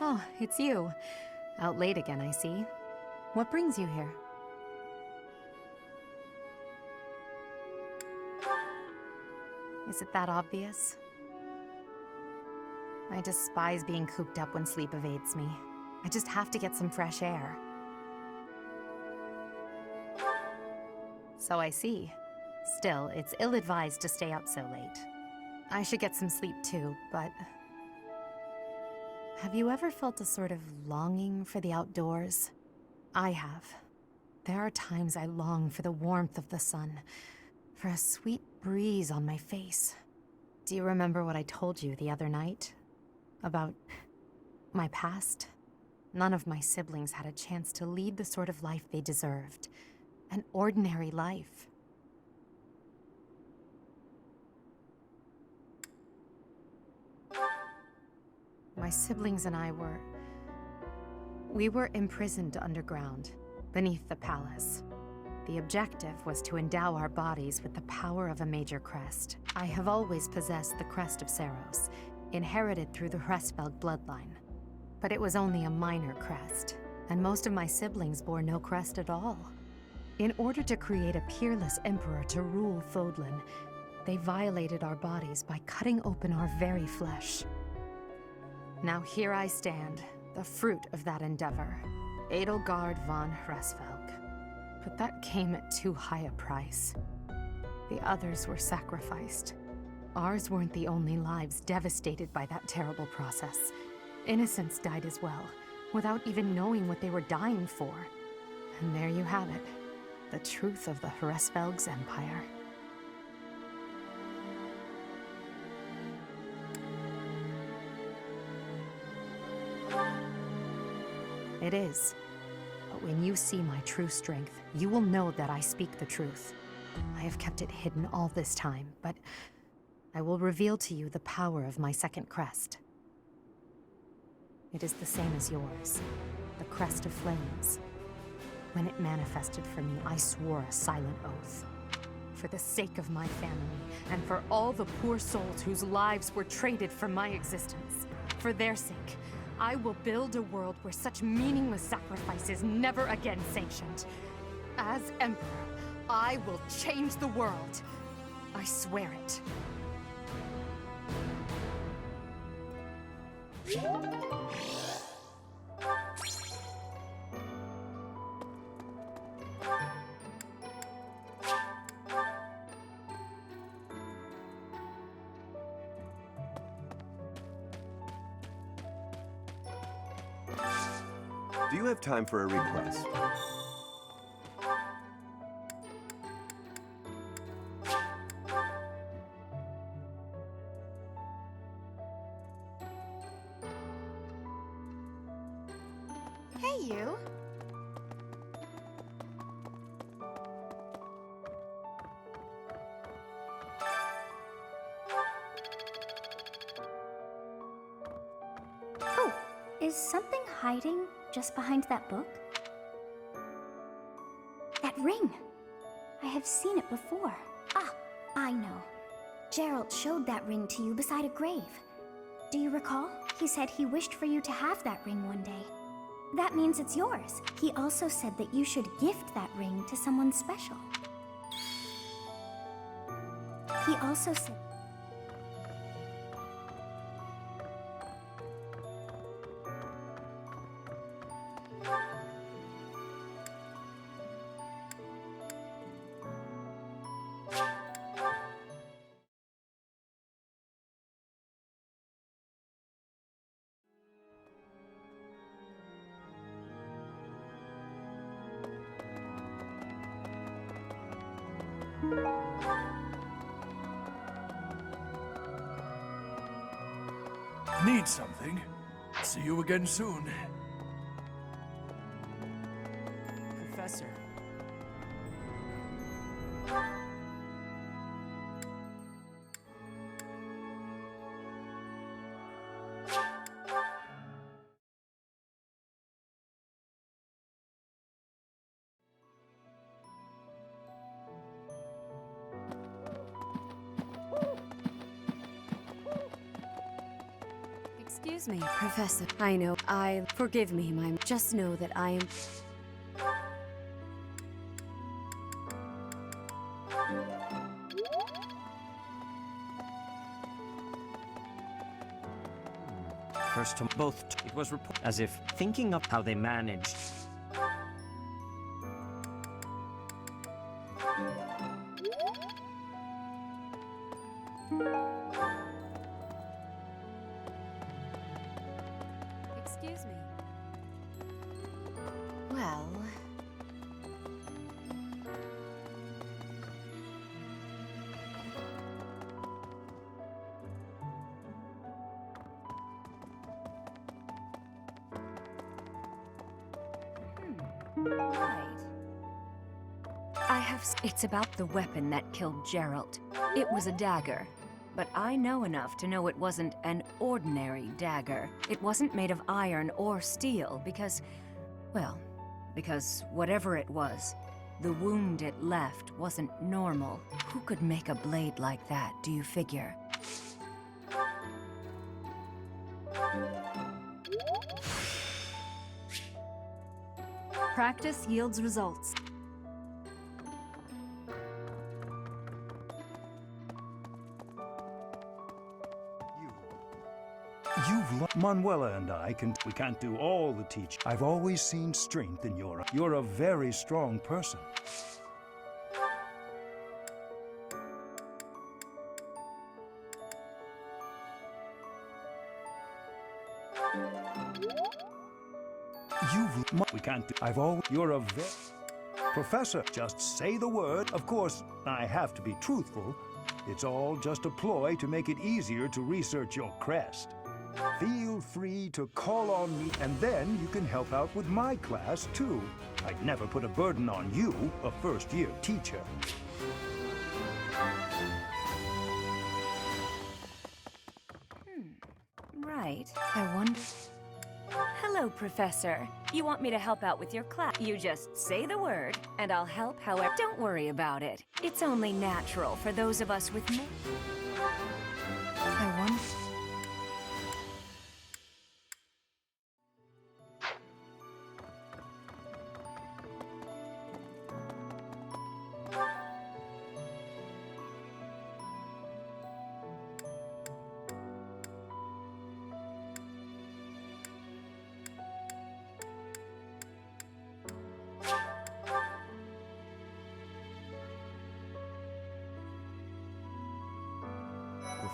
Oh, it's you. Out late again, I see. What brings you here? Is it that obvious? I despise being cooped up when sleep evades me. I just have to get some fresh air. So I see. Still, it's ill-advised to stay up so late. I should get some sleep too, but... Have you ever felt a sort of longing for the outdoors? I have. There are times I long for the warmth of the sun, for a sweet breeze on my face. Do you remember what I told you the other night? About my past? None of my siblings had a chance to lead the sort of life they deserved. An ordinary life. My siblings and I were imprisoned underground, beneath the palace. The objective was to endow our bodies with the power of a major crest. I have always possessed the crest of Seiros, inherited through the Hresvelg bloodline. But it was only a minor crest, and most of my siblings bore no crest at all. In order to create a peerless emperor to rule Fodlan, they violated our bodies by cutting open our very flesh. Now here I stand, the fruit of that endeavor, Edelgard von Hresvelg. But that came at too high a price. The others were sacrificed. Ours weren't the only lives devastated by that terrible process. Innocents died as well, without even knowing what they were dying for. And there you have it, the truth of the Hresvelg's empire. It is. But when you see my true strength, you will know that I speak the truth. I have kept it hidden all this time, but I will reveal to you the power of my second crest. It is the same as yours, the crest of flames. When it manifested for me, I swore a silent oath. For the sake of my family, and for all the poor souls whose lives were traded for my existence, for their sake, I will build a world where such meaningless sacrifice is never again sanctioned. As Emperor, I will change the world. I swear it. Do you have time for a request? Hey, you. Oh, is something hiding just behind that book? That ring! I have seen it before. Ah, I know. Gerald showed that ring to you beside a grave. Do you recall? He said he wished for you to have that ring one day. That means it's yours. He also said that you should gift that ring to someone special. He also said... Need something? See you again soon. Professor, Excuse me, Professor. I know. Forgive me, my. Just know that I am. First to both. It was reported as if thinking of how they managed. Excuse me. Well. Right. It's about the weapon that killed Gerald. It was a dagger. But I know enough to know it wasn't an ordinary dagger. It wasn't made of iron or steel because, well, because whatever it was, the wound it left wasn't normal. Who could make a blade like that, do you figure? Practice yields results. Manuela and we can't do all the teaching. I've always seen strength in you're a very strong person. We can't do. You're a Professor, just say the word. Of course, I have to be truthful. It's all just a ploy to make it easier to research your crest. Feel free to call on me, and then you can help out with my class, too. I'd never put a burden on you, a first-year teacher. Right. I wonder... Hello, Professor. You want me to help out with your class? You just say the word, and I'll help however... Don't worry about it. It's only natural for those of us with more... I wonder...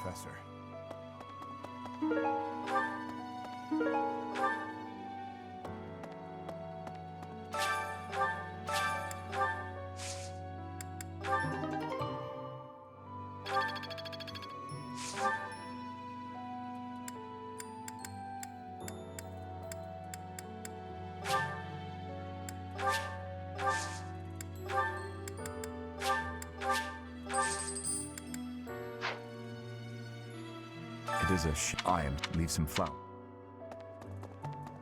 Professor. It is a I am. Leave some flour.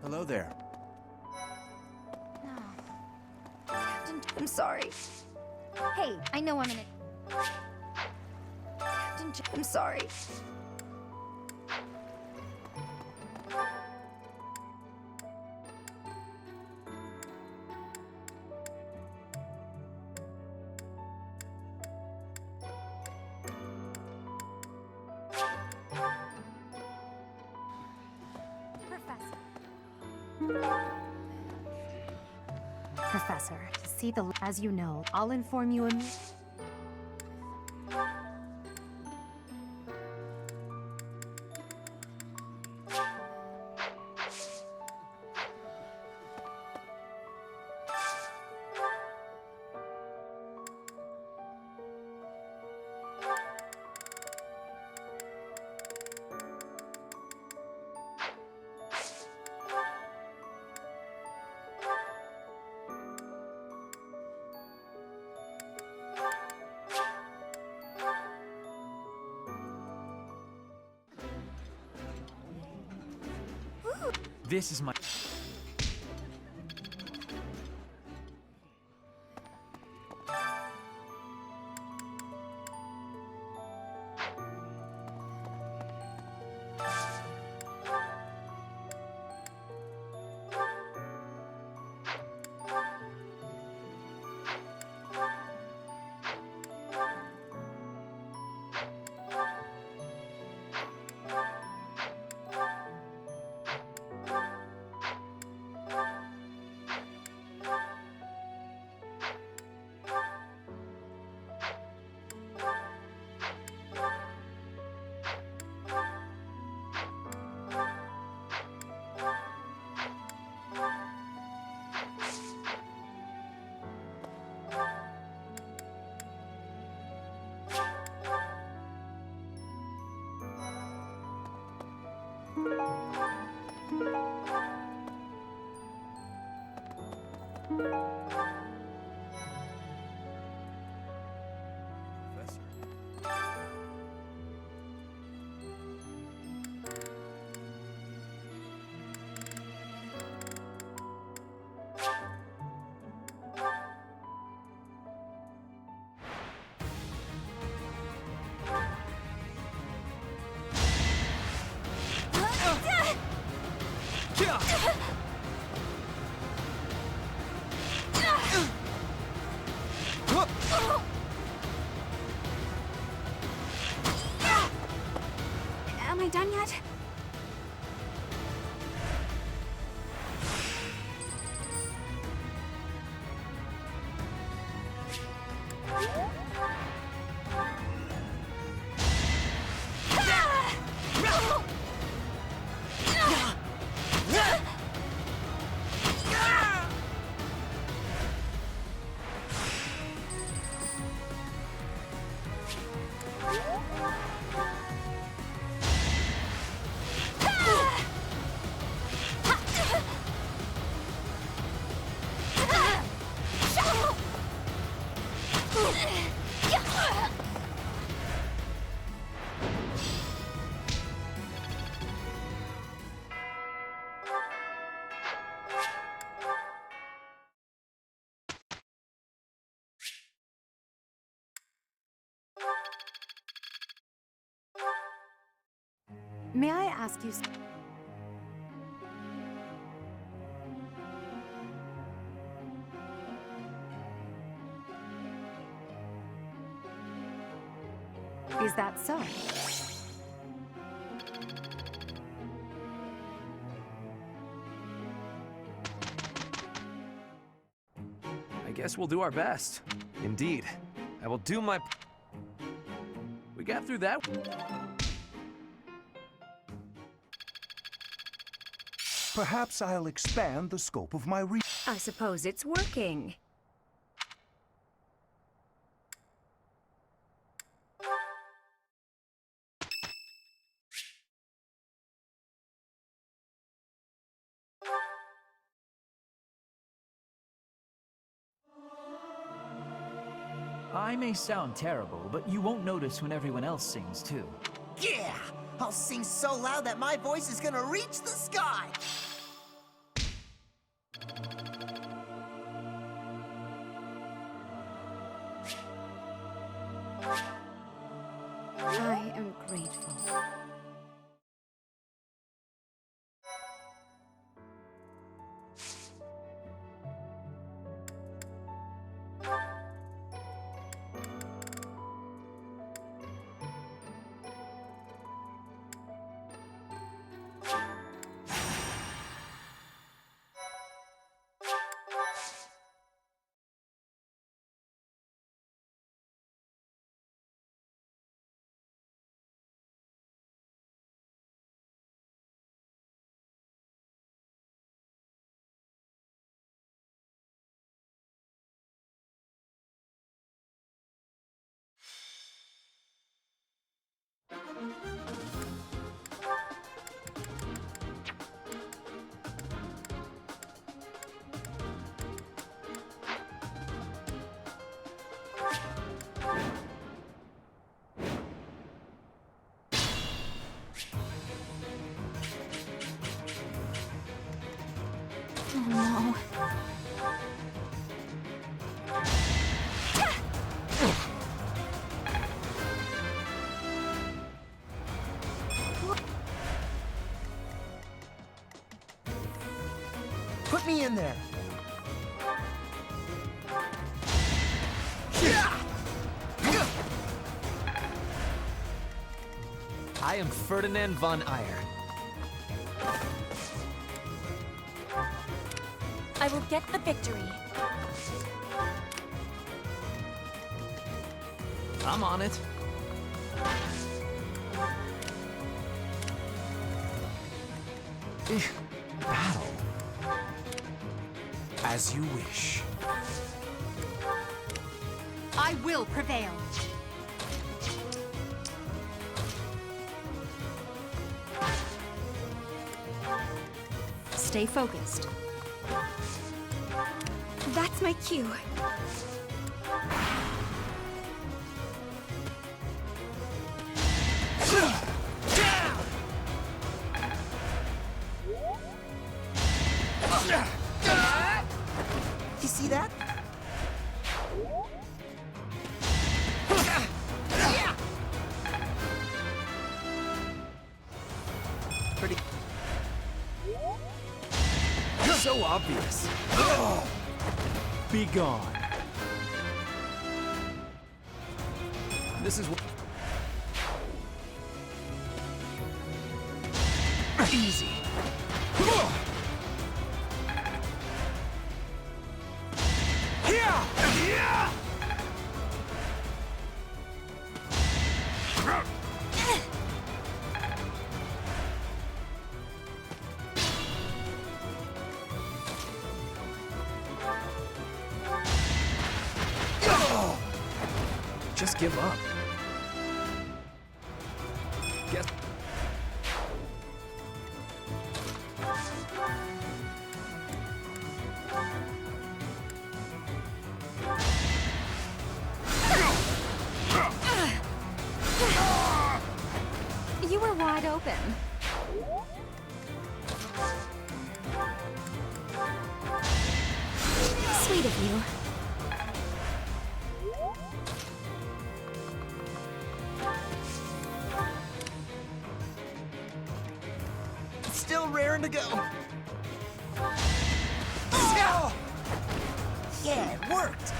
Hello there. Captain, I'm sorry. Hey, I know I'm in it. Captain, I'm sorry. Professor, to see the... As you know, I'll inform you immediately. This is my... Am I done yet? May I ask you... Is that so? I guess we'll do our best. Indeed. I will do my... We got through that. Perhaps I'll expand the scope of my reach. I suppose it's working. I may sound terrible, but you won't notice when everyone else sings too. Yeah! I'll sing so loud that my voice is gonna reach the sky! I am grateful. Oh no. Put me in there! I am Ferdinand von Eyre. I will get the victory. I'm on it. Battle. As you wish. I will prevail. Stay focused. That's my cue. You see that? Pretty. So obvious. Be gone. This is easy. Just give up. Guess. You were wide open. Sweet of you. Still raring to go. Yeah, it worked.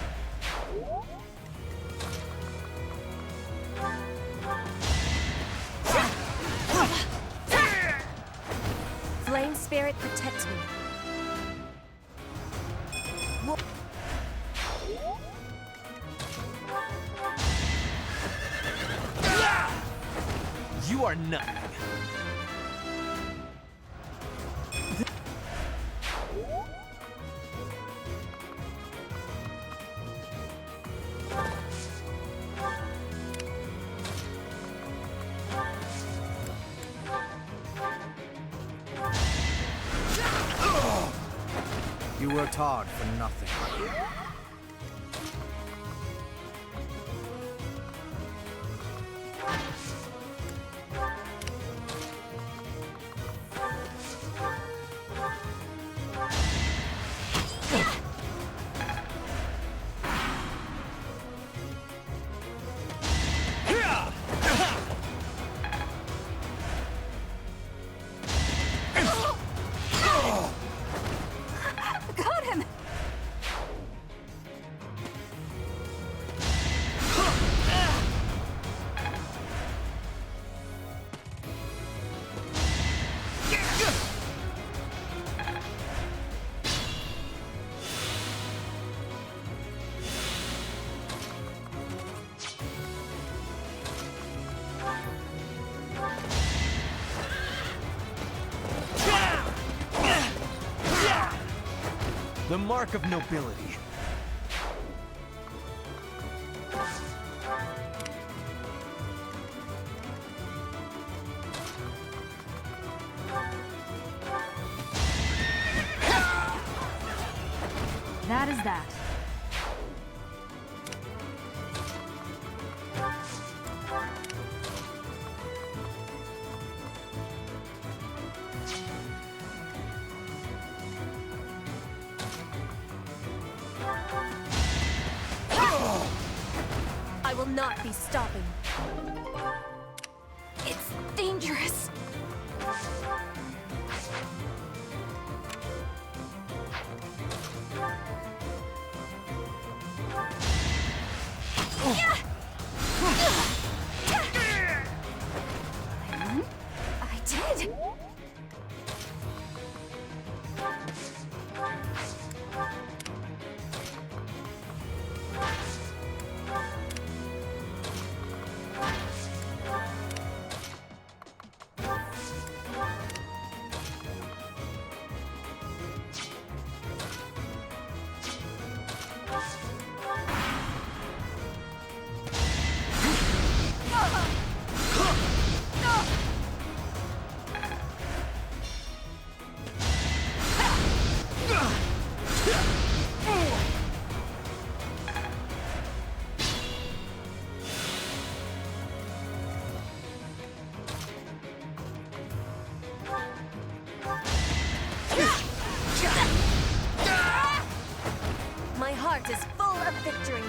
Flame spirit, protect me. You are nothing. You worked hard for nothing. Got him! The mark of nobility. That is that. I will not be stopping. It's dangerous. I did. full of victory.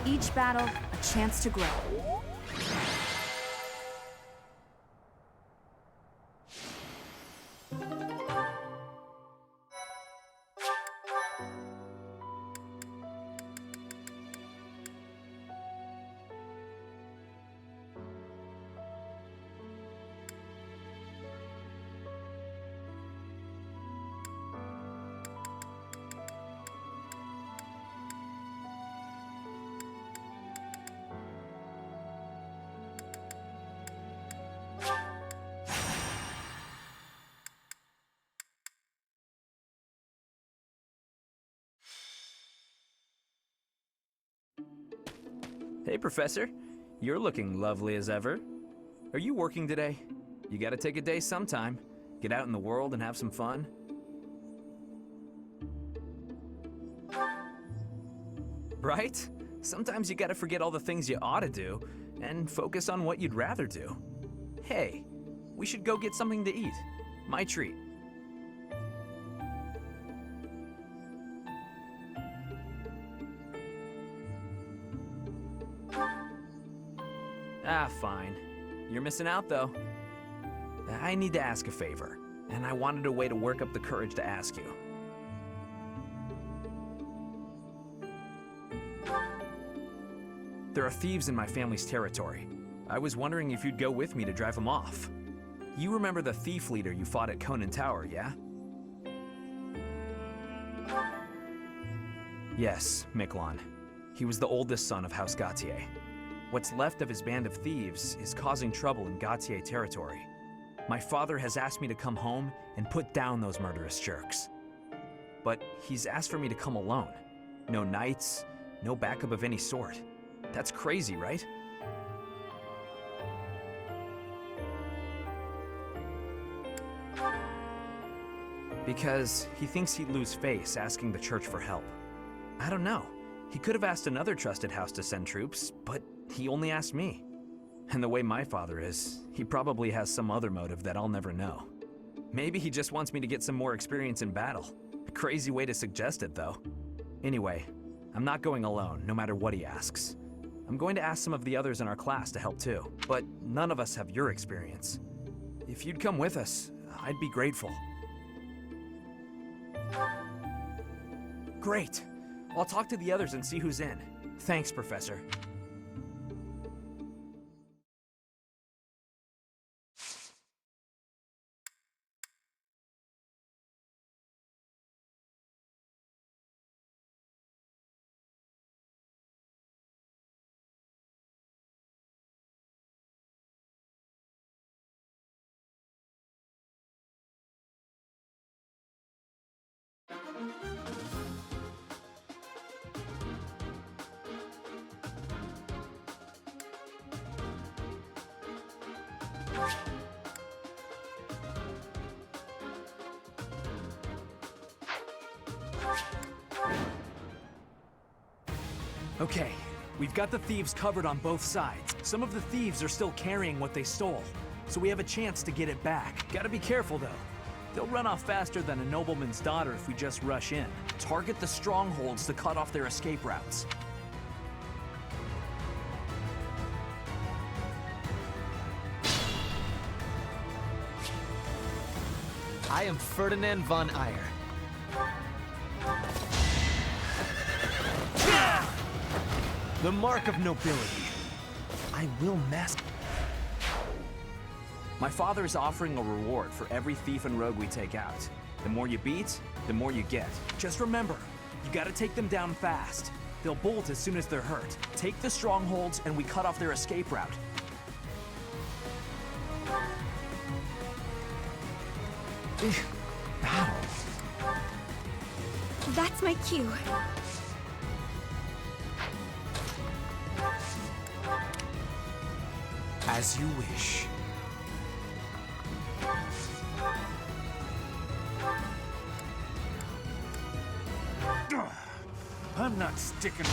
Each battle, a chance to grow. Hey, Professor. You're looking lovely as ever. Are you working today? You gotta take a day sometime. Get out in the world and have some fun. Right? Sometimes you gotta forget all the things you ought to do and focus on what you'd rather do. Hey, we should go get something to eat. My treat. Ah, fine. You're missing out, though. I need to ask a favor, and I wanted a way to work up the courage to ask you. There are thieves in my family's territory. I was wondering if you'd go with me to drive them off. You remember the thief leader you fought at Conan Tower, yeah? Yes, Miquelon. He was the oldest son of House Gautier. What's left of his band of thieves is causing trouble in Gautier territory. My father has asked me to come home and put down those murderous jerks. But he's asked for me to come alone. No knights, no backup of any sort. That's crazy, right? Because he thinks he'd lose face asking the church for help. I don't know. He could have asked another trusted house to send troops, but he only asked me. And the way my father is, he probably has some other motive that I'll never know. Maybe he just wants me to get some more experience in battle. A crazy way to suggest it, though. Anyway, I'm not going alone, no matter what he asks. I'm going to ask some of the others in our class to help too, but none of us have your experience. If you'd come with us, I'd be grateful. Great! I'll talk to the others and see who's in. Thanks, Professor. Okay, we've got the thieves covered on both sides. Some of the thieves are still carrying what they stole, so we have a chance to get it back. Gotta be careful, though. They'll run off faster than a nobleman's daughter if we just rush in. Target the strongholds to cut off their escape routes. I am Ferdinand von Eyre. The mark of nobility. I will master. My father is offering a reward for every thief and rogue we take out. The more you beat, the more you get. Just remember, you gotta take them down fast. They'll bolt as soon as they're hurt. Take the strongholds and we cut off their escape route. Battle. That's my cue. As you wish. I'm not sticking.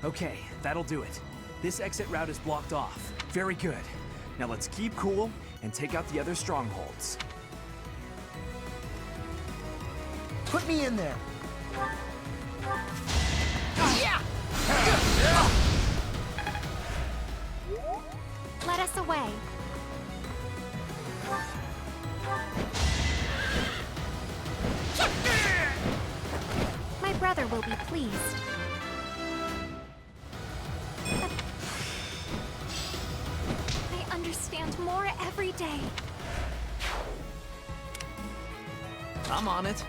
Okay, that'll do it. This exit route is blocked off. Very good. Now let's keep cool and take out the other strongholds. Put me in there. Let us away. My brother will be pleased. I understand more every day. I'm on it.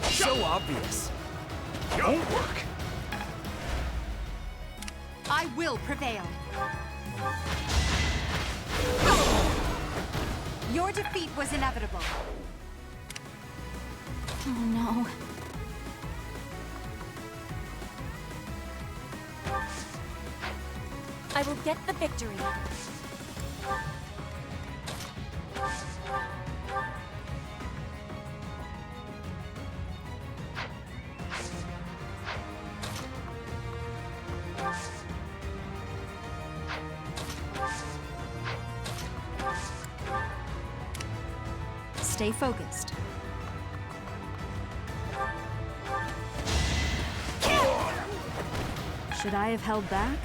So obvious. Don't work. I will prevail. Your defeat was inevitable. Oh no. I will get the victory. Stay focused. Should I have held back?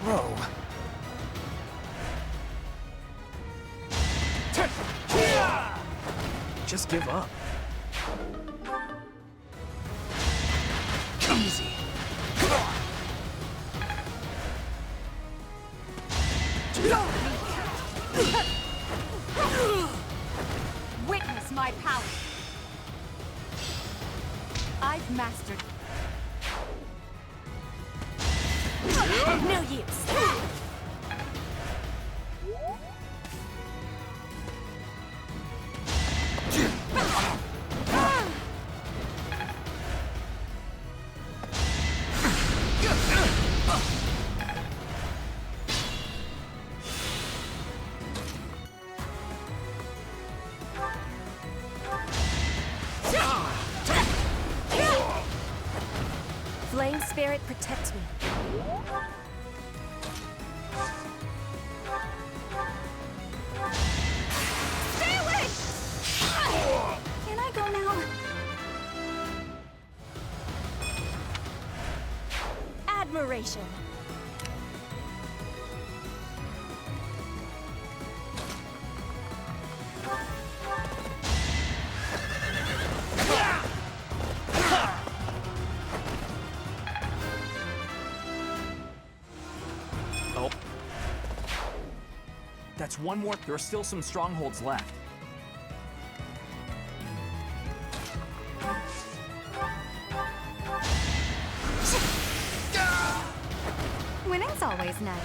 Whoa. Just give up. Easy. Witness my power. I've mastered. No use. Flame spirit protects me. Stay away! Can I go now? Admiration. Oh. That's one more. There are still some strongholds left. Winning's always nice.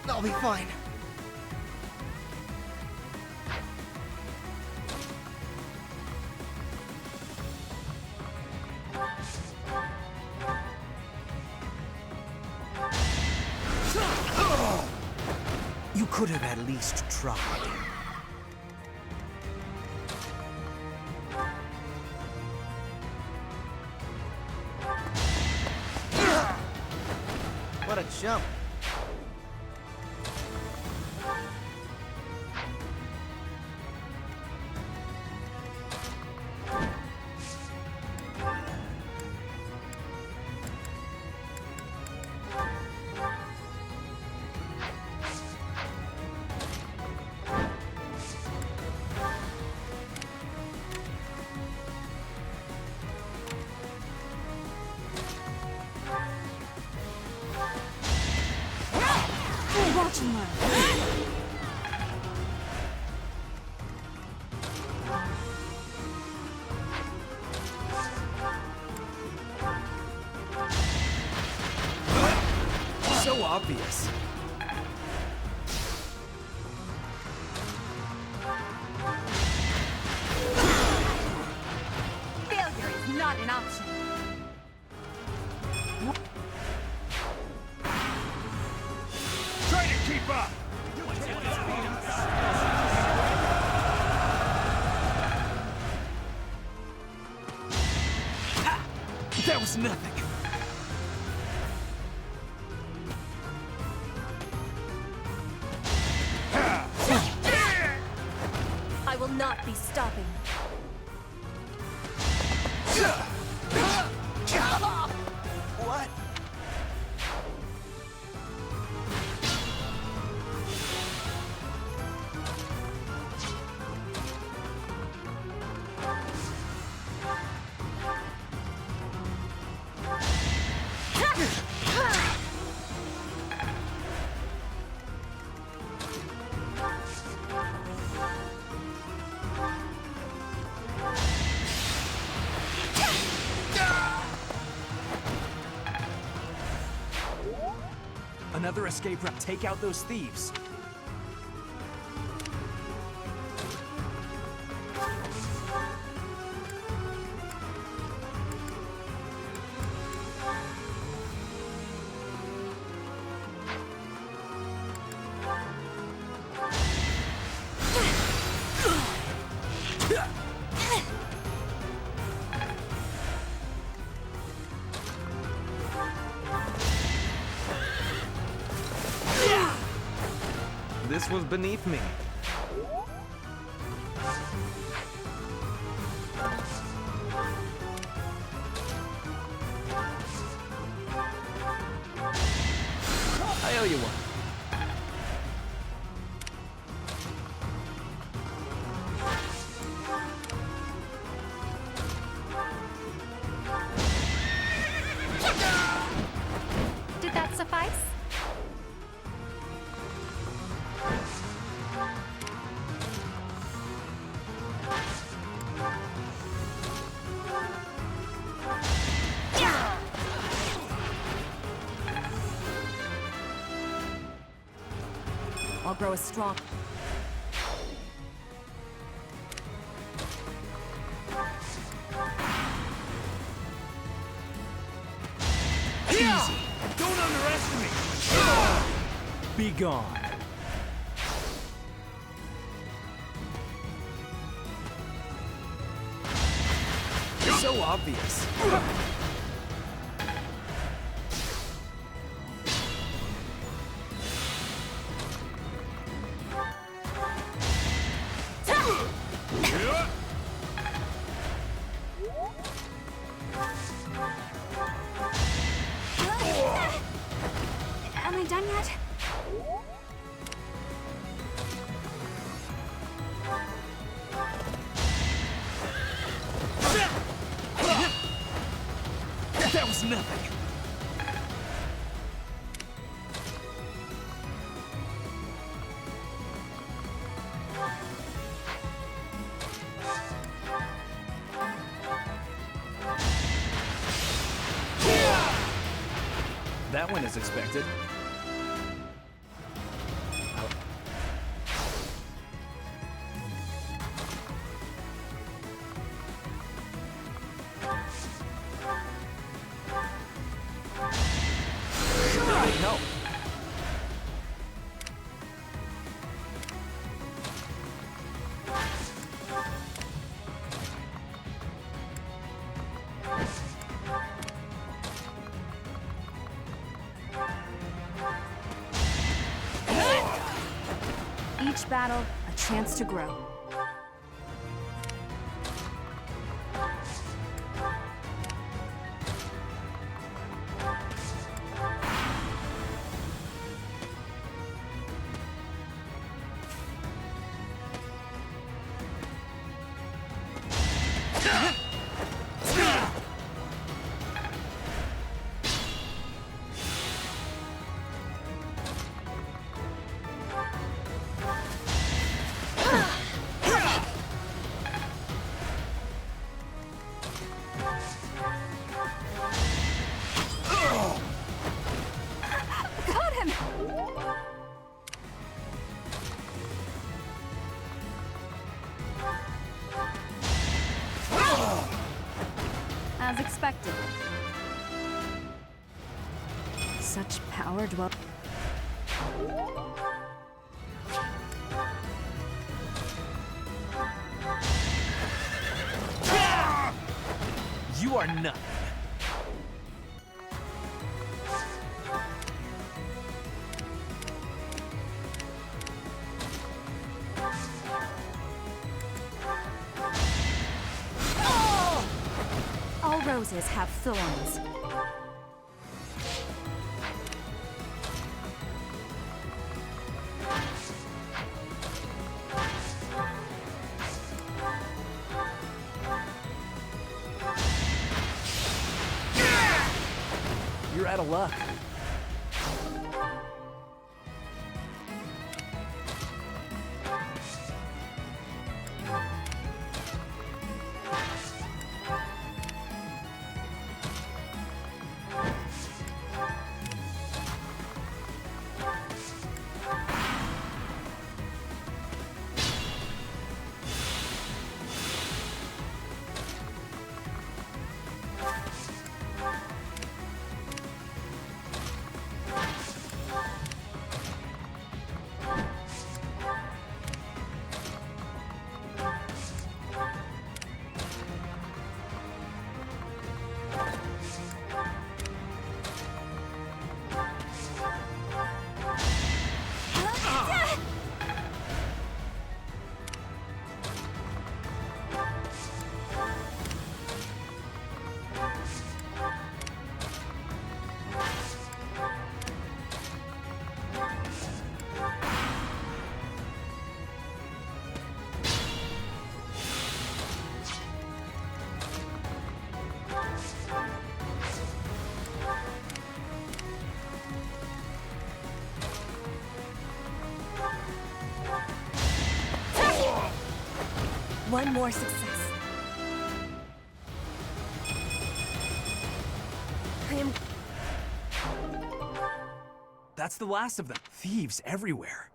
I'll be fine. You could have at least tried. What a jump. obvious. Failure is not an option. Try to keep up! That was nothing. I will not be stopping. What? Another escape route. Take out those thieves. This was beneath me. I owe you one. Did that suffice? I'll grow as strong. Easy. Don't underestimate. Be gone. So obvious. Am I done yet? That was nothing. That went as expected. Help. Each battle, a chance to grow. Got him! as expected. Such power dwell. You are nothing. All roses have thorns. You're out of luck. One more success. I am... That's the last of them. Thieves everywhere.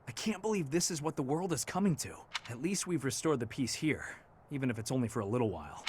I can't believe this is what the world is coming to. At least we've restored the peace here, even if it's only for a little while.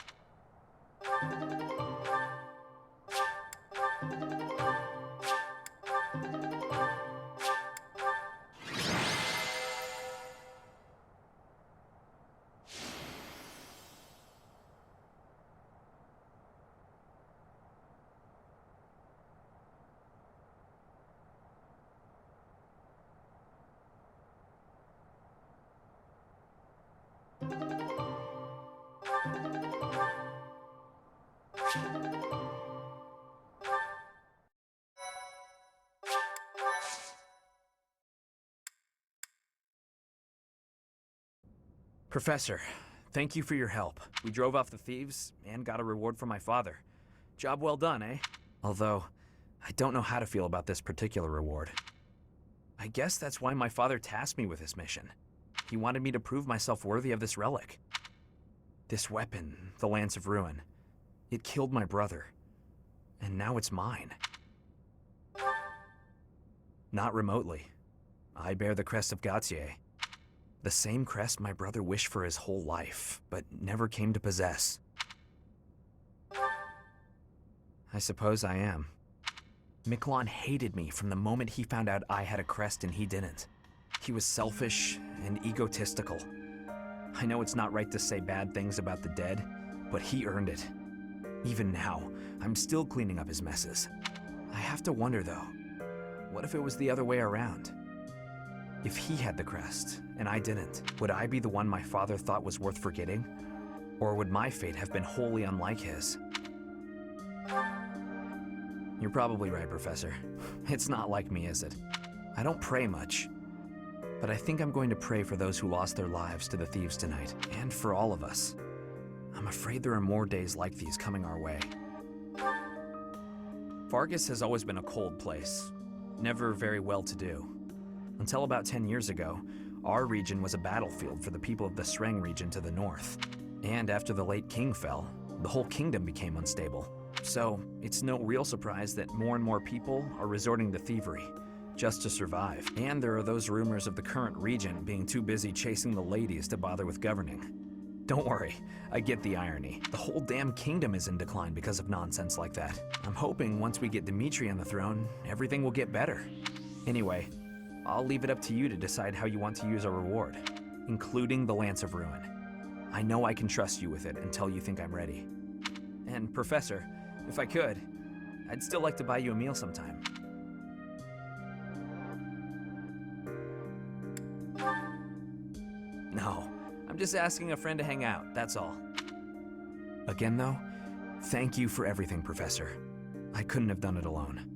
Professor, thank you for your help. We drove off the thieves and got a reward from my father. Job well done, eh? Although, I don't know how to feel about this particular reward. I guess that's why my father tasked me with this mission. He wanted me to prove myself worthy of this relic. This weapon, the Lance of Ruin, it killed my brother. And now it's mine. Not remotely. I bear the crest of Gautier. The same crest my brother wished for his whole life, but never came to possess. I suppose I am. Miquelon hated me from the moment he found out I had a crest and he didn't. He was selfish and egotistical. I know it's not right to say bad things about the dead, but he earned it. Even now, I'm still cleaning up his messes. I have to wonder though, what if it was the other way around? If he had the crest, and I didn't, would I be the one my father thought was worth forgetting? Or would my fate have been wholly unlike his? You're probably right, Professor. It's not like me, is it? I don't pray much. But I think I'm going to pray for those who lost their lives to the thieves tonight, and for all of us. I'm afraid there are more days like these coming our way. Vargas has always been a cold place, never very well-to-do. Until about 10 years ago, our region was a battlefield for the people of the Sreng region to the north. And after the late king fell, the whole kingdom became unstable. So, it's no real surprise that more and more people are resorting to thievery, just to survive. And there are those rumors of the current regent being too busy chasing the ladies to bother with governing. Don't worry, I get the irony. The whole damn kingdom is in decline because of nonsense like that. I'm hoping once we get Dimitri on the throne, everything will get better. Anyway, I'll leave it up to you to decide how you want to use our reward, including the Lance of Ruin. I know I can trust you with it until you think I'm ready. And Professor, if I could, I'd still like to buy you a meal sometime. No, I'm just asking a friend to hang out, that's all. Again though, thank you for everything, Professor. I couldn't have done it alone.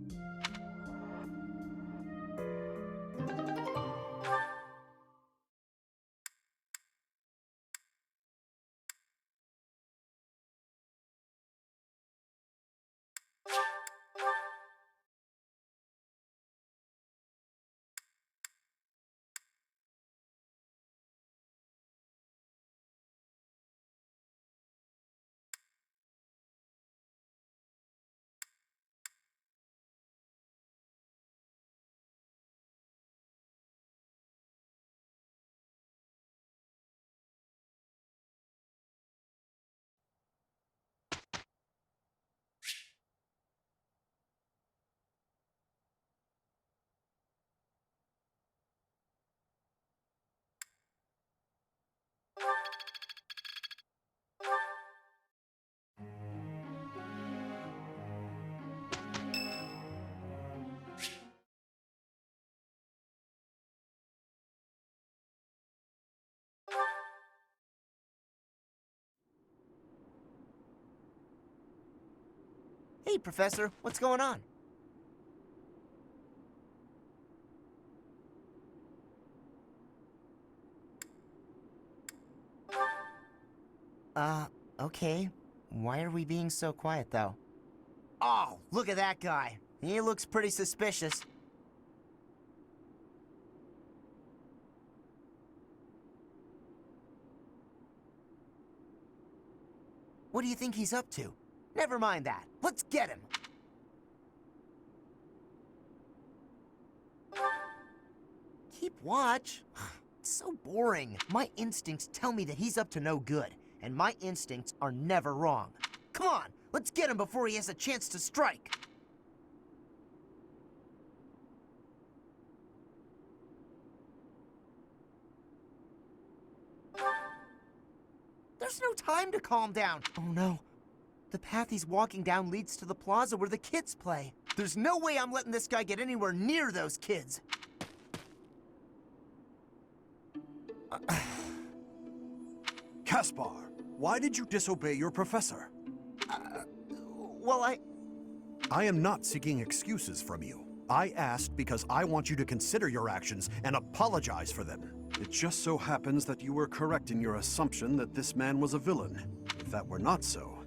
Hey, Professor, what's going on? Okay. Why are we being so quiet, though? Oh, look at that guy. He looks pretty suspicious. What do you think he's up to? Never mind that. Let's get him. Keep watch? It's so boring. My instincts tell me that he's up to no good, and my instincts are never wrong. Come on, let's get him before he has a chance to strike. There's no time to calm down. Oh no. The path he's walking down leads to the plaza where the kids play. There's no way I'm letting this guy get anywhere near those kids. Caspar, why did you disobey your professor? Well, I am not seeking excuses from you. I asked because I want you to consider your actions and apologize for them. It just so happens that you were correct in your assumption that this man was a villain. If that were not so,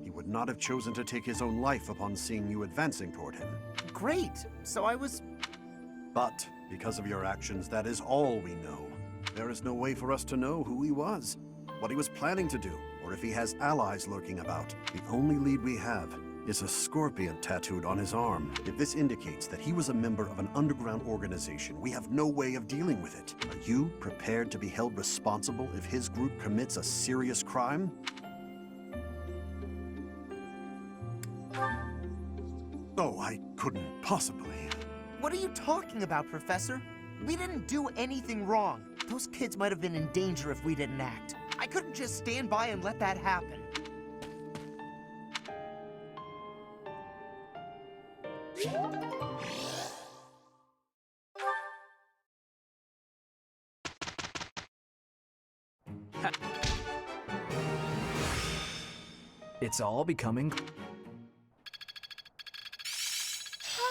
he would not have chosen to take his own life upon seeing you advancing toward him. Great. So I was... But, because of your actions, that is all we know. There is no way for us to know who he was, what he was planning to do, or if he has allies lurking about. The only lead we have is a scorpion tattooed on his arm. If this indicates that he was a member of an underground organization, we have no way of dealing with it. Are you prepared to be held responsible if his group commits a serious crime? Oh, I couldn't possibly. What are you talking about, Professor? We didn't do anything wrong. Those kids might have been in danger if we didn't act. I couldn't just stand by and let that happen. It's all becoming...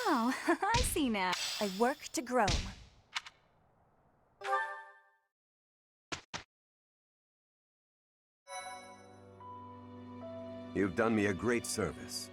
Oh, I see now. I work to grow. You've done me a great service.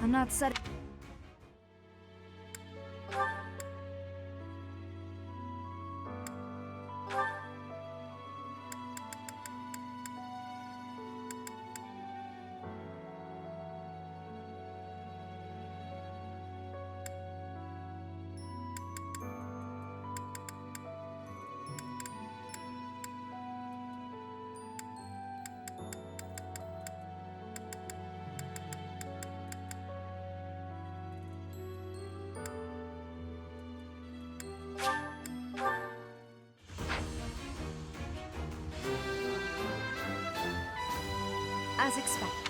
I'm not set. As expected.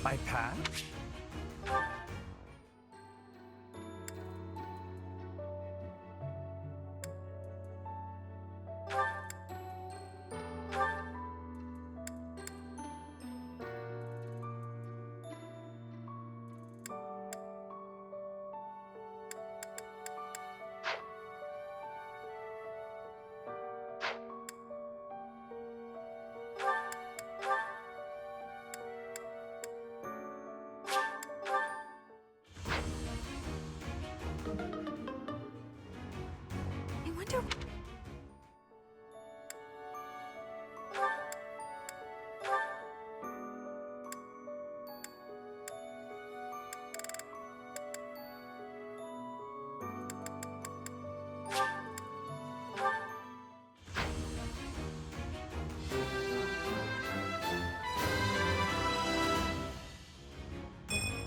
I pass? I wonder.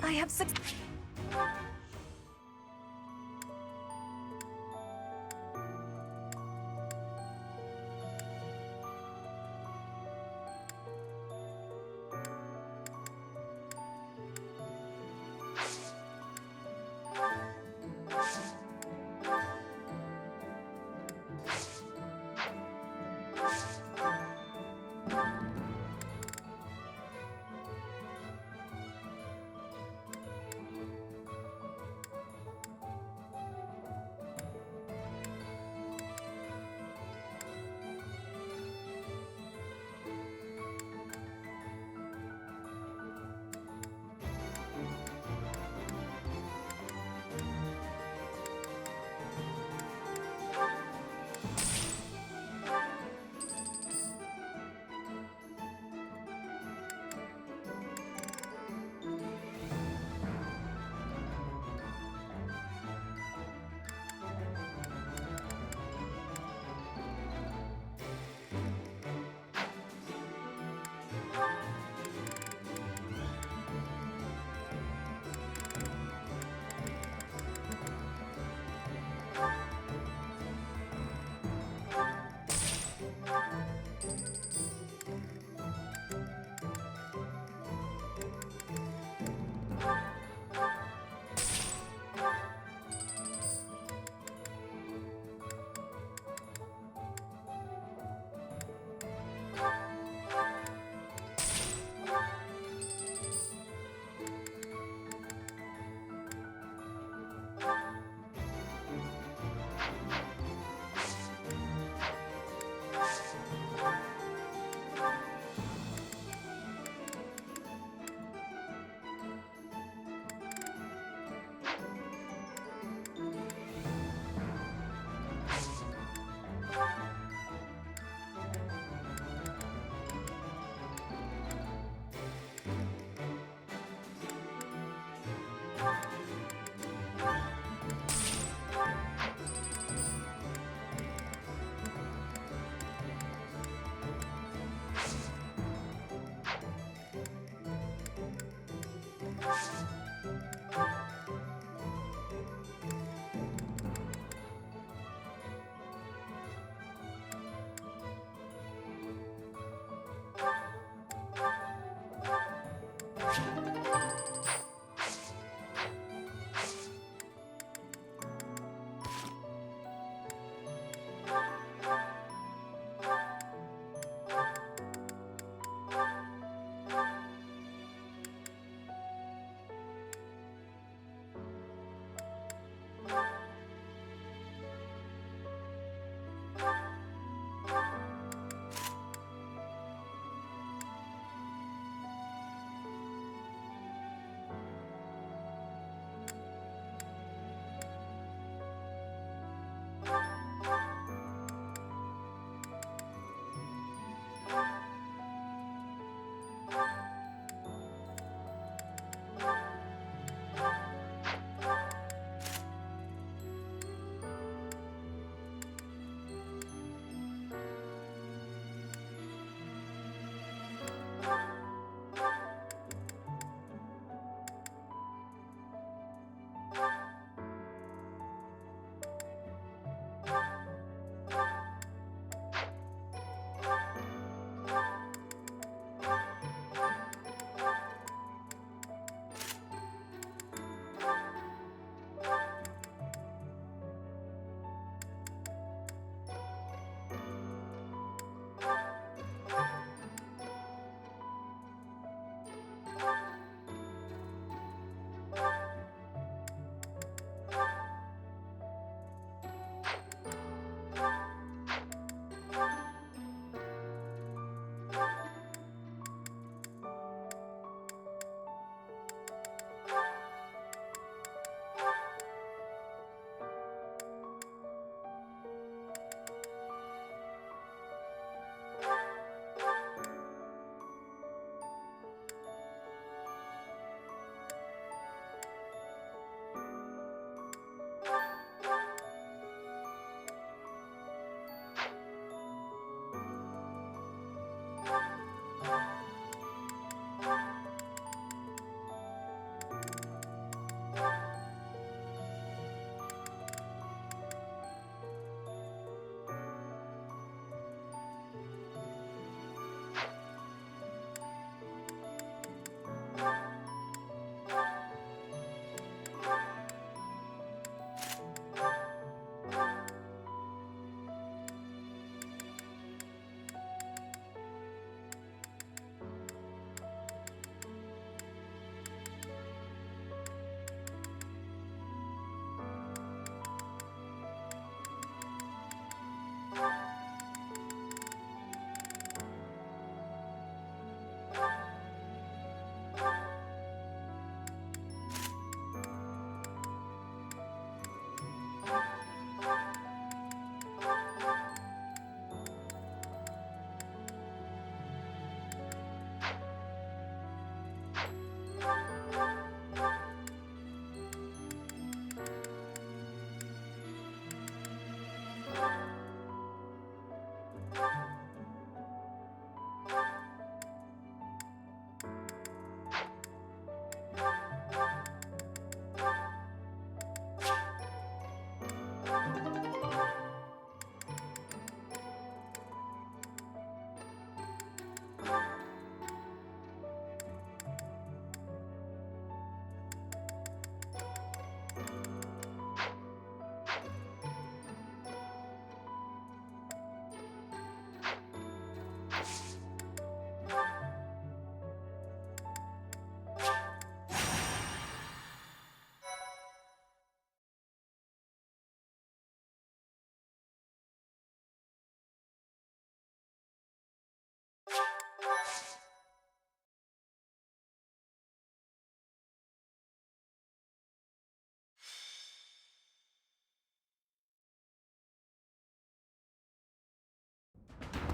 I have 6.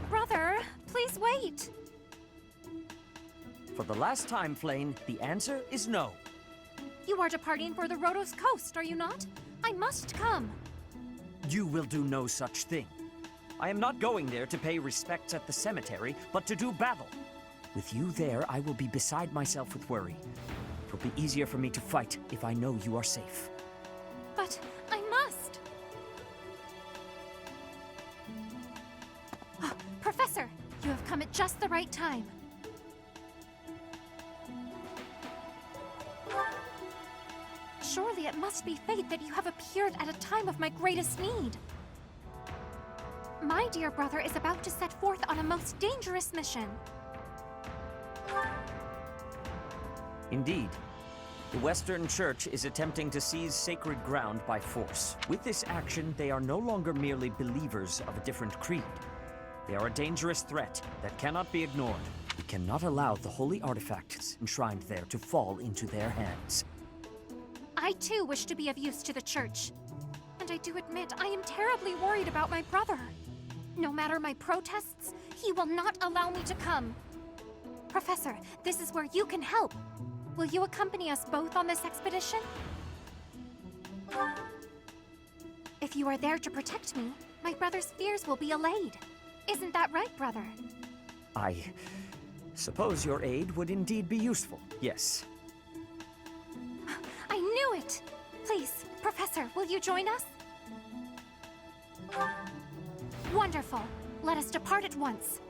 Brother, please wait. For the last time, Flane, the answer is no. You are departing for the Rhodos coast, are you not? I must come. You will do no such thing. I am not going there to pay respects at the cemetery, but to do battle. With you there, I will be beside myself with worry. It will be easier for me to fight if I know you are safe. But I must. Professor, you have come at just the right time. Surely it must be fate that you have appeared at a time of my greatest need. My dear brother is about to set forth on a most dangerous mission. Indeed. The Western Church is attempting to seize sacred ground by force. With this action, they are no longer merely believers of a different creed. They are a dangerous threat that cannot be ignored. We cannot allow the holy artifacts enshrined there to fall into their hands. I too wish to be of use to the Church. And I do admit I am terribly worried about my brother. No matter my protests, he will not allow me to come. Professor, this is where you can help. Will you accompany us both on this expedition? If you are there to protect me, my brother's fears will be allayed. Isn't that right, brother? I suppose your aid would indeed be useful, yes. I knew it! Please, Professor, will you join us? Wonderful. Let us depart at once.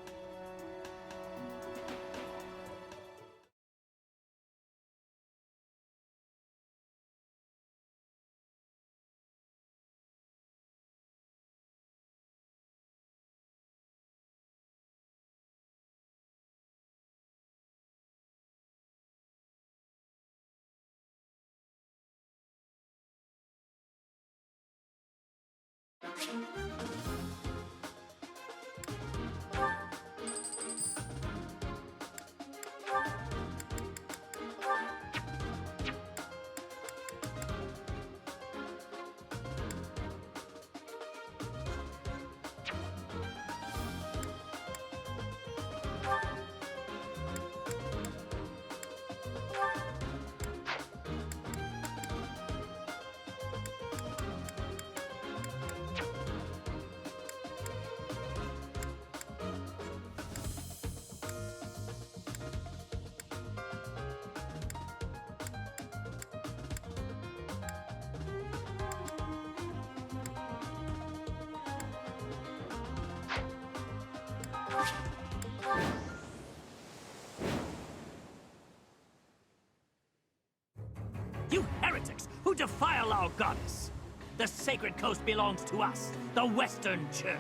You heretics who defile our goddess! The sacred coast belongs to us, the Western Church.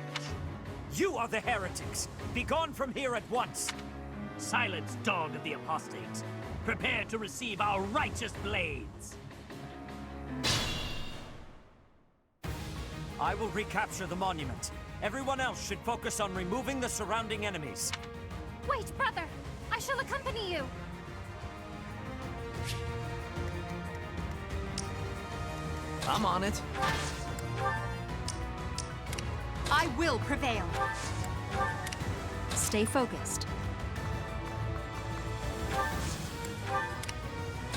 You are the heretics! Be gone from here at once! Silence, dog of the apostates. Prepare to receive our righteous blades. I will recapture the monument. Everyone else should focus on removing the surrounding enemies. Wait, brother! I shall accompany you! I'm on it. I will prevail. Stay focused.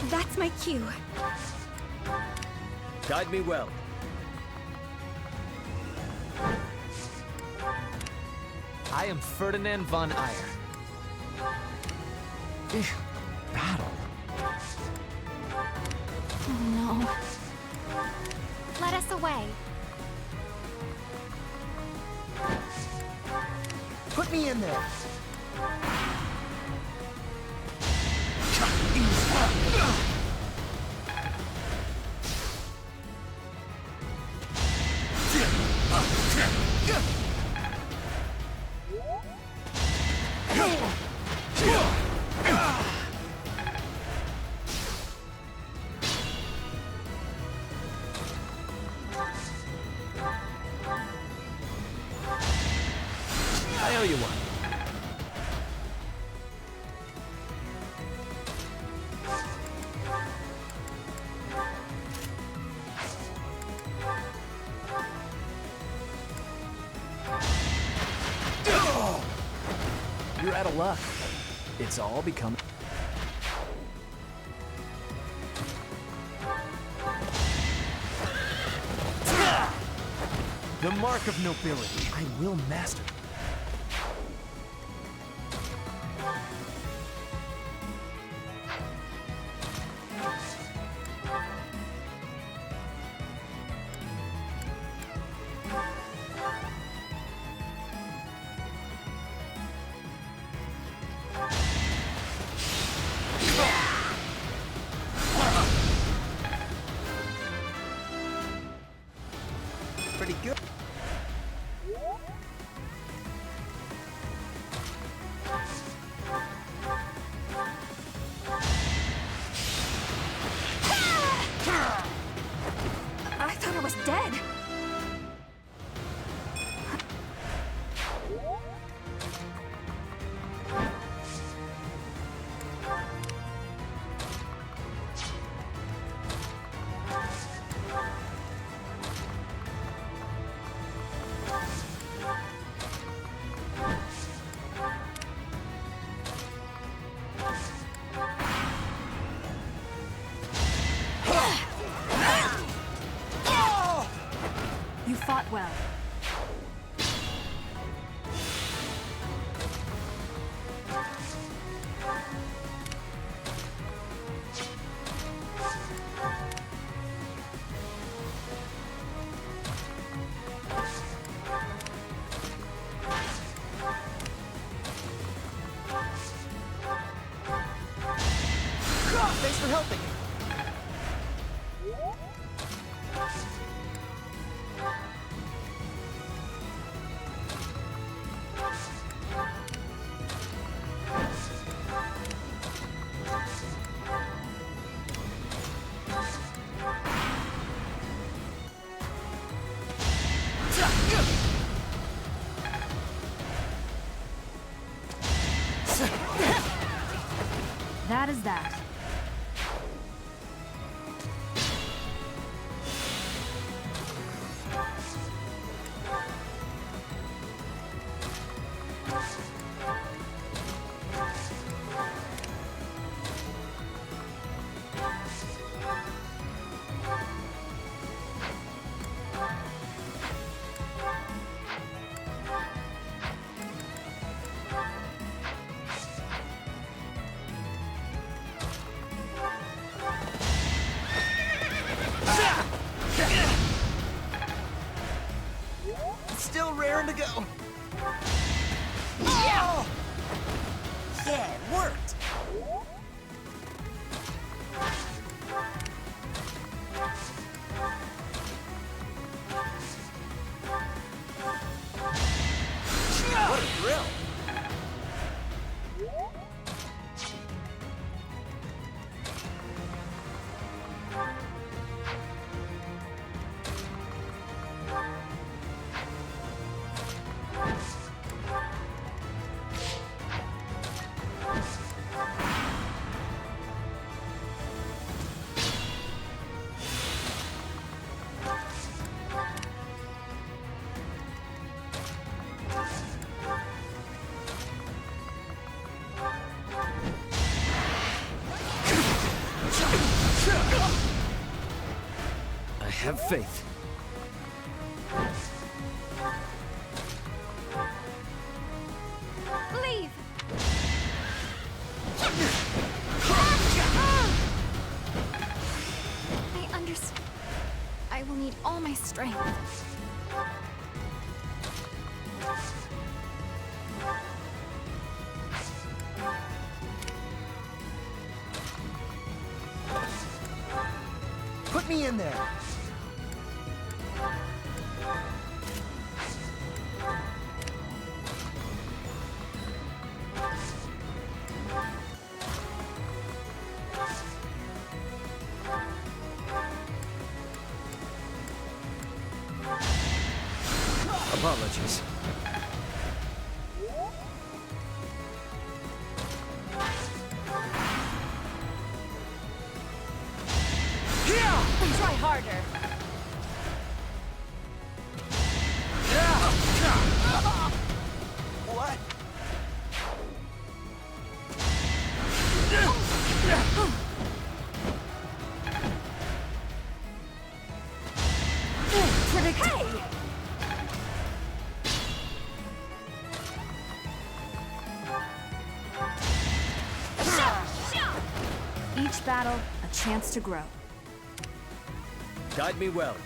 That's my cue. Guide me well. I am Ferdinand von Eyre. Battle. Oh no. Let us away. Put me in there. I owe you one. You're out of luck. It's all becoming... The mark of nobility. I will master. Pretty good. I thought I was dead. You fought well. Thanks for helping. That is that. Still raring to go. Yeah, it worked. What a thrill. I have faith. Leave! I understand. I will need all my strength. Put me in there. Apologies. Try harder. What? battle, a chance to grow. Guide me well.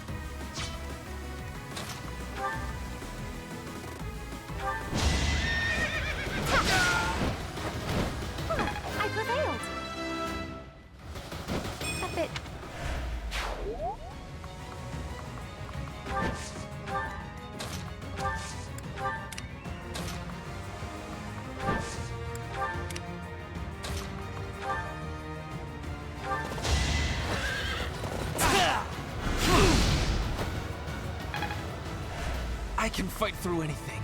I prevailed. A bit. I can fight through anything.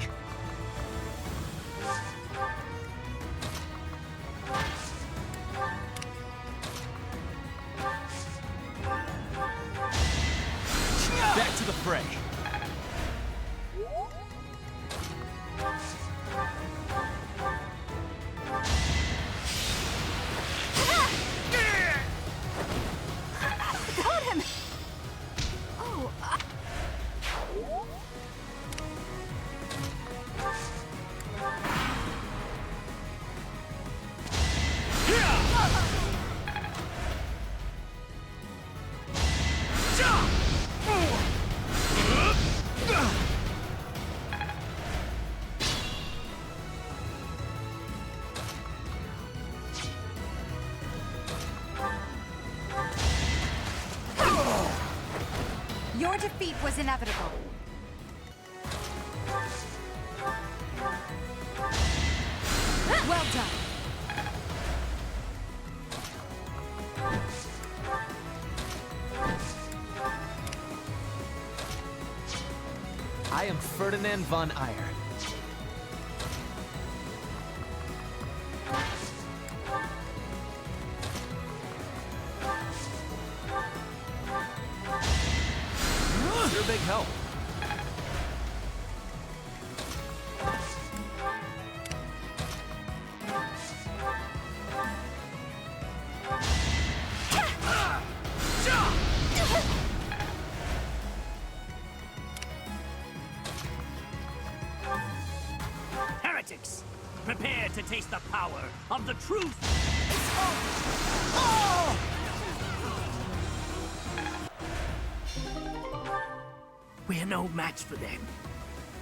Back to the fray. Got him! Oh, your defeat was inevitable. Well done. I am Ferdinand von Eyre. You're a big help. Heretics, prepare to taste the power of the truth. We're no match for them.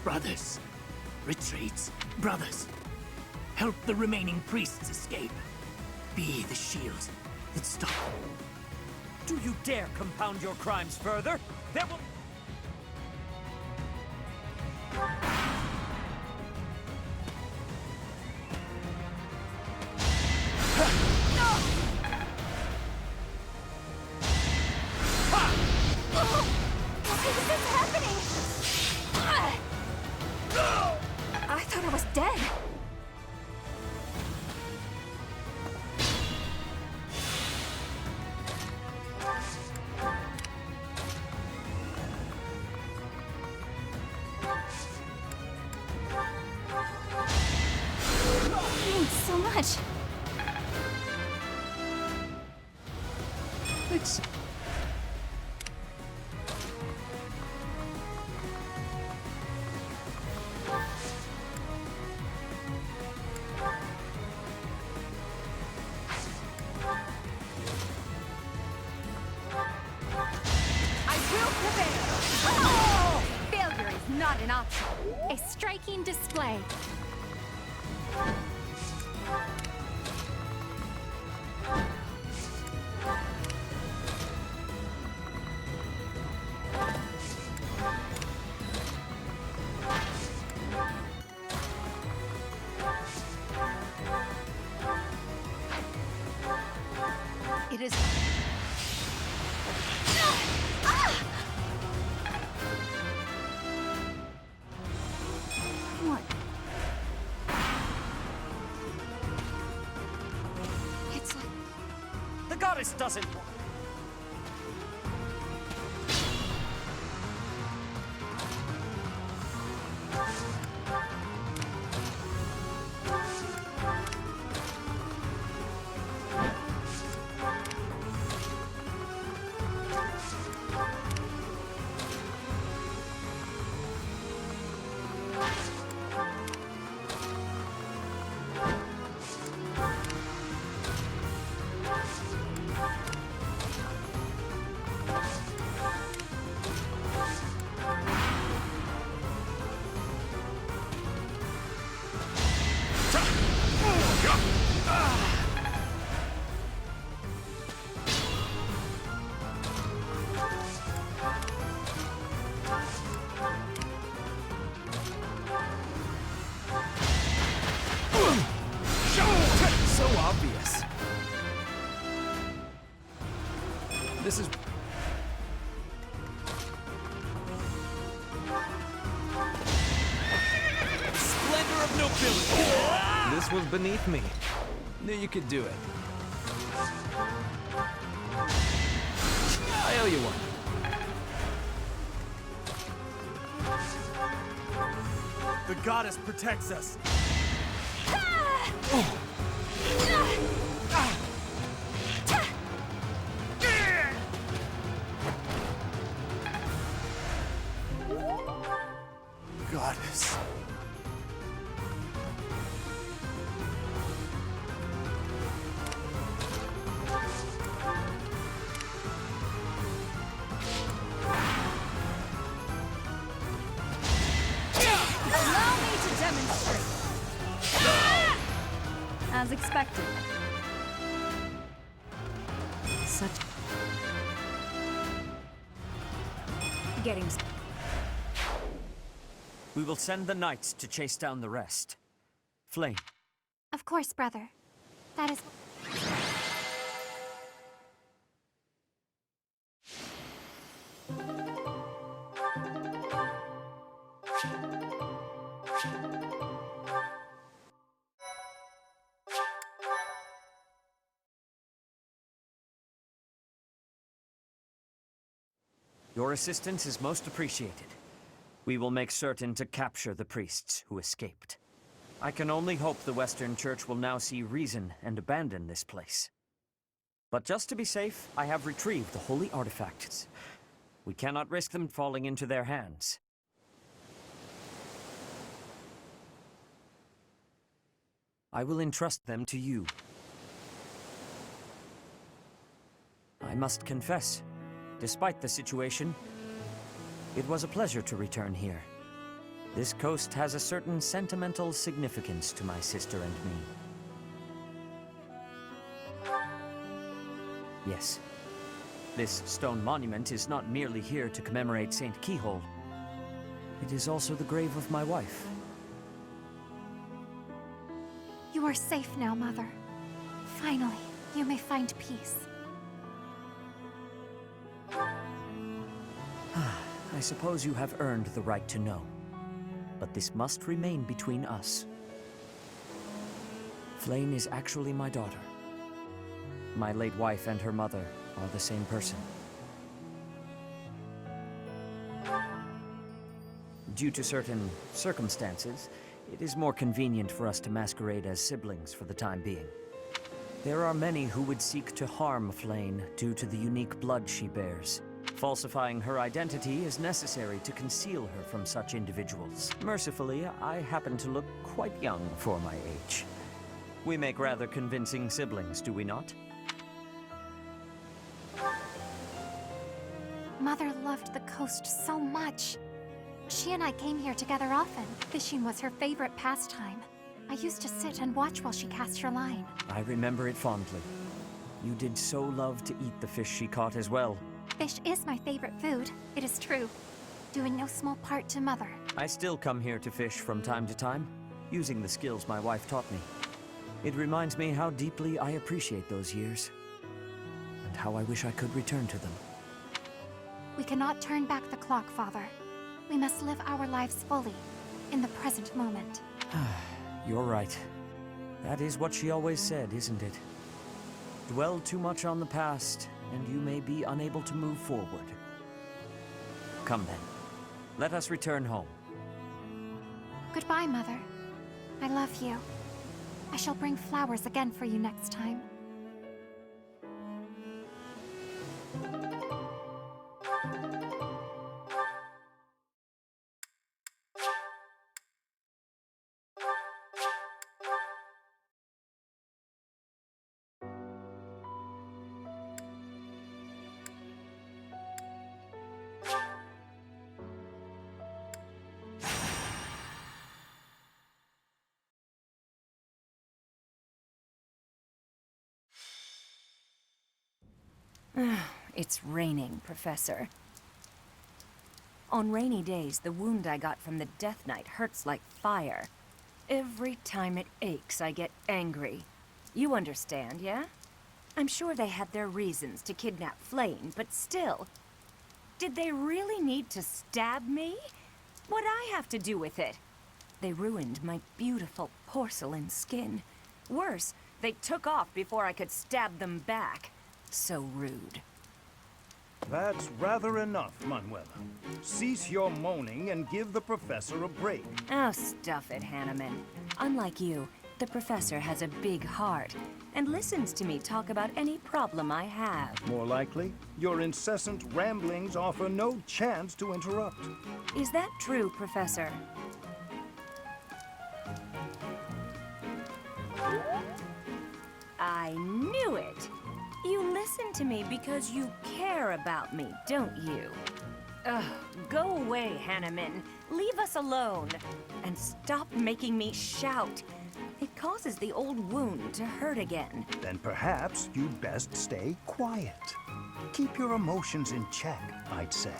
Brothers, retreat. Brothers, help the remaining priests escape. Be the shield that stops. Do you dare compound your crimes further? There will... Why is this happening? I thought I was dead. Thanks so much. It's... I will prevail. Oh! Failure is not an option. A striking display. It is... What? It's like... The goddess doesn't... This is... Splendor of nobility! This was beneath me. Knew you could do it. I owe you one. The goddess protects us. Goddess. Allow me to demonstrate. As expected. Such... Getting... We will send the knights to chase down the rest. Flame. Of course, brother. That is... Your assistance is most appreciated. We will make certain to capture the priests who escaped. I can only hope the Western Church will now see reason and abandon this place. But just to be safe, I have retrieved the holy artifacts. We cannot risk them falling into their hands. I will entrust them to you. I must confess, despite the situation, it was a pleasure to return here. This coast has a certain sentimental significance to my sister and me. Yes, this stone monument is not merely here to commemorate Saint Keyhole. It is also the grave of my wife. You are safe now, Mother. Finally, you may find peace. I suppose you have earned the right to know. But this must remain between us. Flame is actually my daughter. My late wife and her mother are the same person. Due to certain circumstances, it is more convenient for us to masquerade as siblings for the time being. There are many who would seek to harm Flame due to the unique blood she bears. Falsifying her identity is necessary to conceal her from such individuals. Mercifully, I happen to look quite young for my age. We make rather convincing siblings, do we not? Mother loved the coast so much. She and I came here together often. Fishing was her favorite pastime. I used to sit and watch while she cast her line. I remember it fondly. You did so love to eat the fish she caught as well. Fish is my favorite food, it is true. Due in no small part to Mother. I still come here to fish from time to time, using the skills my wife taught me. It reminds me how deeply I appreciate those years, and how I wish I could return to them. We cannot turn back the clock, Father. We must live our lives fully, in the present moment. You're right. That is what she always said, isn't it? Dwell too much on the past, and you may be unable to move forward. Come then. Let us return home. Goodbye, Mother. I love you. I shall bring flowers again for you next time. It's raining, Professor. On rainy days, the wound I got from the Death Knight hurts like fire. Every time it aches, I get angry. You understand, yeah? I'm sure they had their reasons to kidnap Flame, but still. Did they really need to stab me? What'd I have to do with it? They ruined my beautiful porcelain skin. Worse, they took off before I could stab them back. So rude. That's rather enough, Manuela. Cease your moaning and give the professor a break. Oh, stuff it, Hanneman. Unlike you, the professor has a big heart and listens to me talk about any problem I have. More likely, your incessant ramblings offer no chance to interrupt. Is that true, Professor? I knew it! You listen to me because you care about me, don't you? Ugh, go away, Hanneman. Leave us alone. And stop making me shout. It causes the old wound to hurt again. Then perhaps you'd best stay quiet. Keep your emotions in check, I'd say.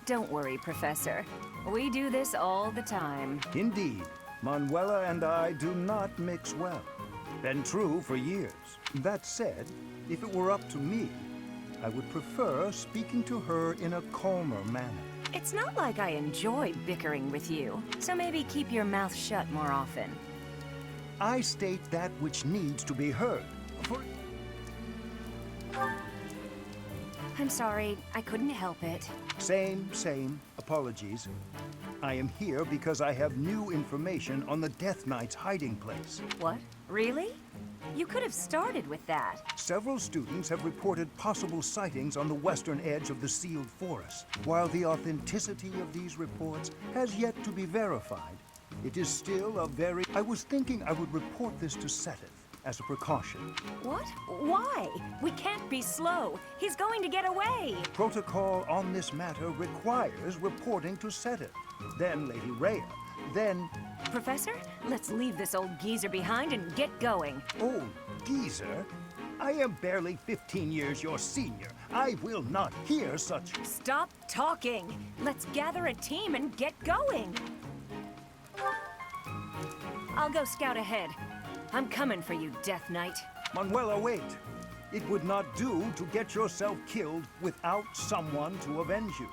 Don't worry, Professor. We do this all the time. Indeed. Manuela and I do not mix well. Been true for years. That said, if it were up to me, I would prefer speaking to her in a calmer manner. It's not like I enjoy bickering with you, so maybe keep your mouth shut more often. I state that which needs to be heard. I'm sorry, I couldn't help it. Same. Apologies. I am here because I have new information on the Death Knight's hiding place. What? Really? You could have started with that. Several students have reported possible sightings on the western edge of the sealed forest. While the authenticity of these reports has yet to be verified, it is still a very... I was thinking I would report this to Sothis as a precaution. What? Why? We can't be slow. He's going to get away. Protocol on this matter requires reporting to Sothis, then Lady Rhea, then... Professor, let's leave this old geezer behind and get going. Old geezer? I am barely 15 years your senior. I will not hear such... Stop talking. Let's gather a team and get going. I'll go scout ahead. I'm coming for you, Death Knight. Manuela, wait. It would not do to get yourself killed without someone to avenge you.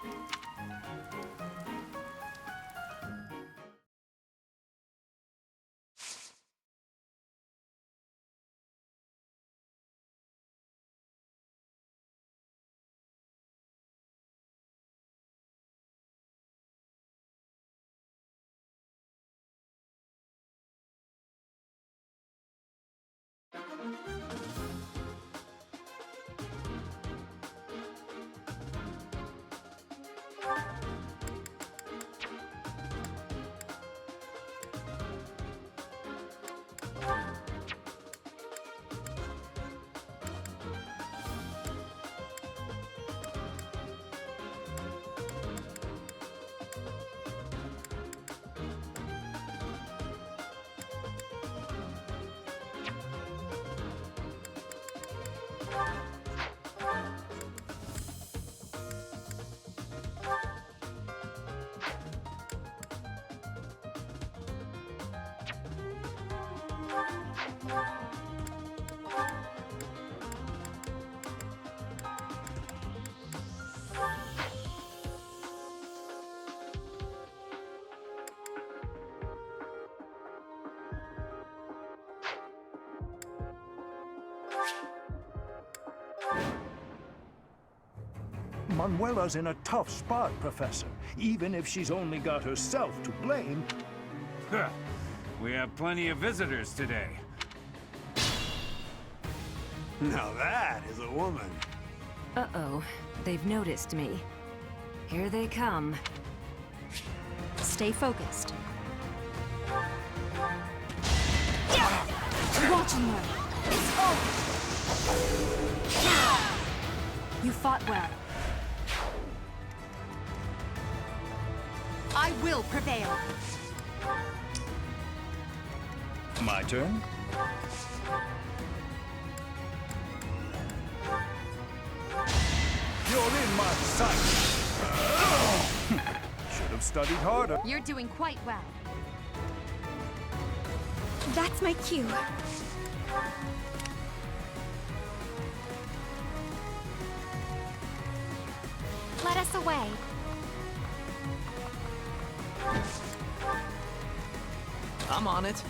Manuela's in a tough spot, Professor. Even if she's only got herself to blame. We have plenty of visitors today. Now that is a woman. Uh-oh. They've noticed me. Here they come. Stay focused. Watch and learn. It's over. You fought well. I will prevail. My turn? You're in my sight! Should have studied harder. You're doing quite well. That's my cue. Let us away. I'm on it.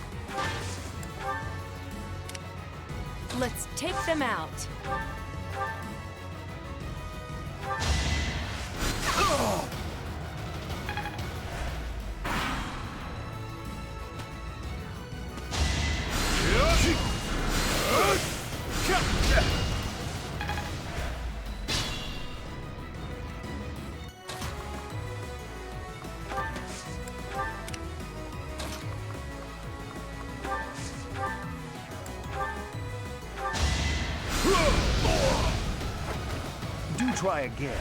Let's take them out. Do try again.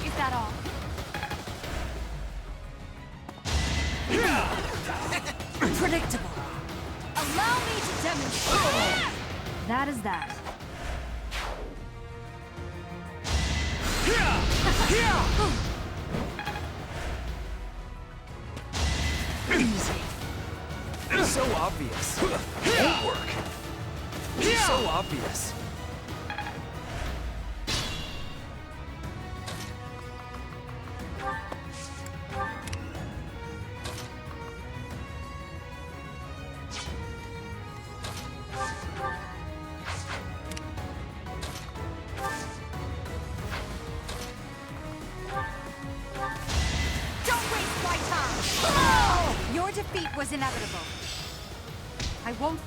Is that all? Predictable. Allow me to demonstrate. That is that. Easy. So obvious. Won't work. So obvious. Don't waste my time. Your defeat was inevitable. I won't.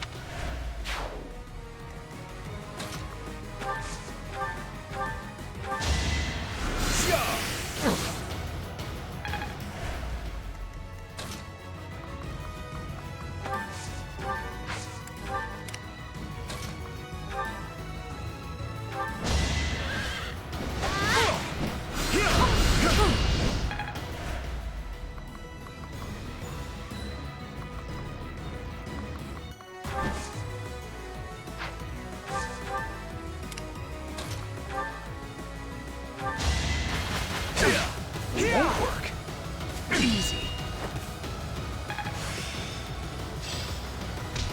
Won't work. Easy.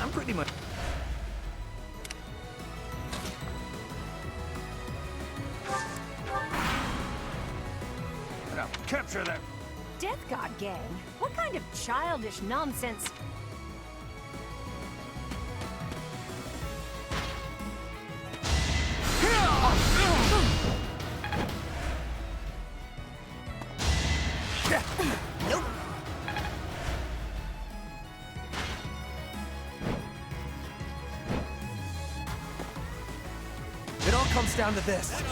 I'm pretty much... Now, capture that. Death God Gang? What kind of childish nonsense? Nope. It all comes down to this.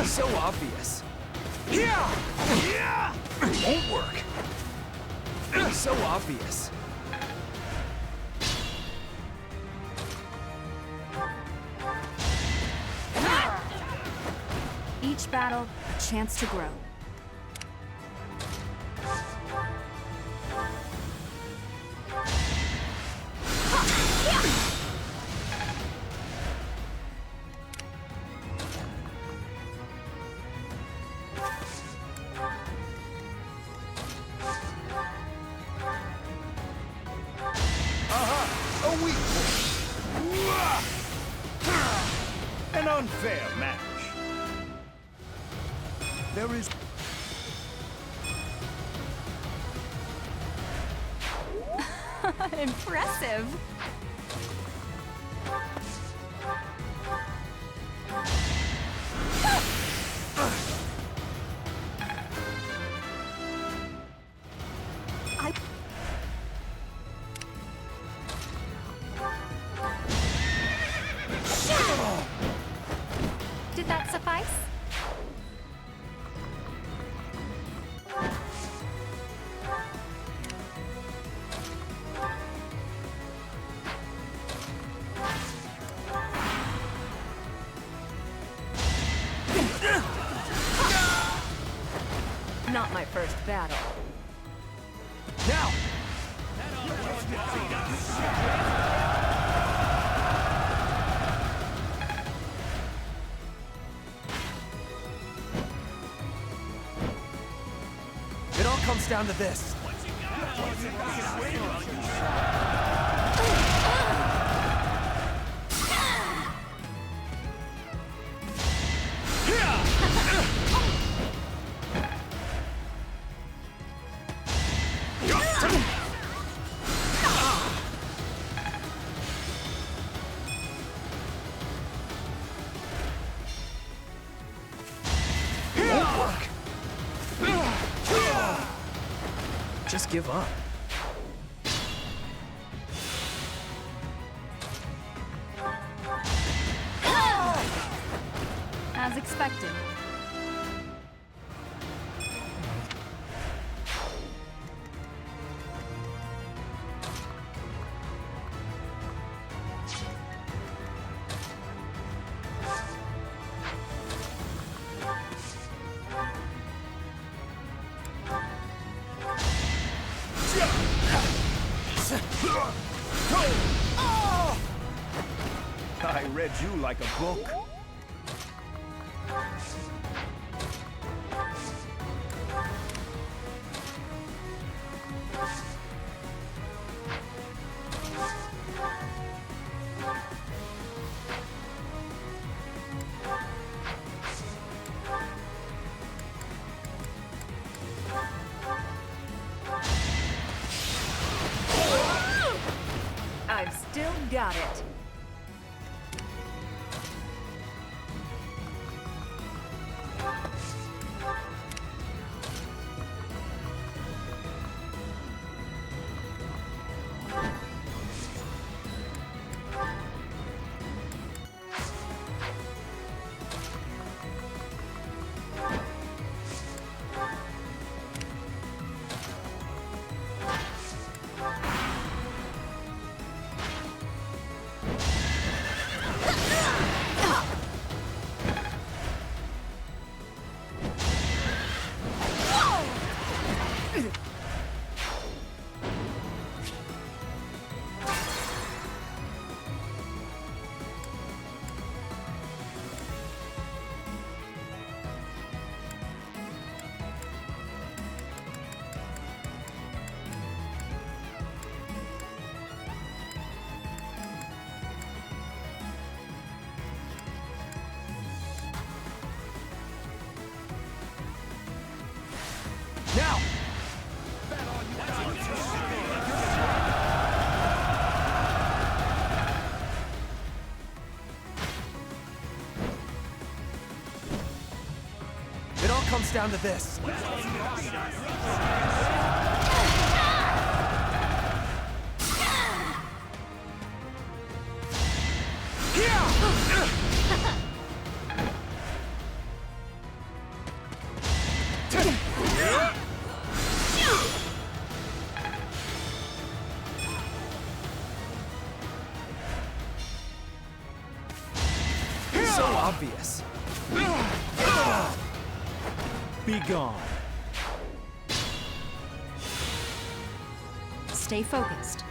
So obvious. Won't work. So obvious. Each battle, a chance to grow. A weak point. An unfair match. There is... Impressive. Did that suffice? Not my first battle. Now! It all comes down to this. Just give up. As expected. I read you like a book. I've still got it. Now! It all comes down to this. So obvious. Be gone. Stay focused.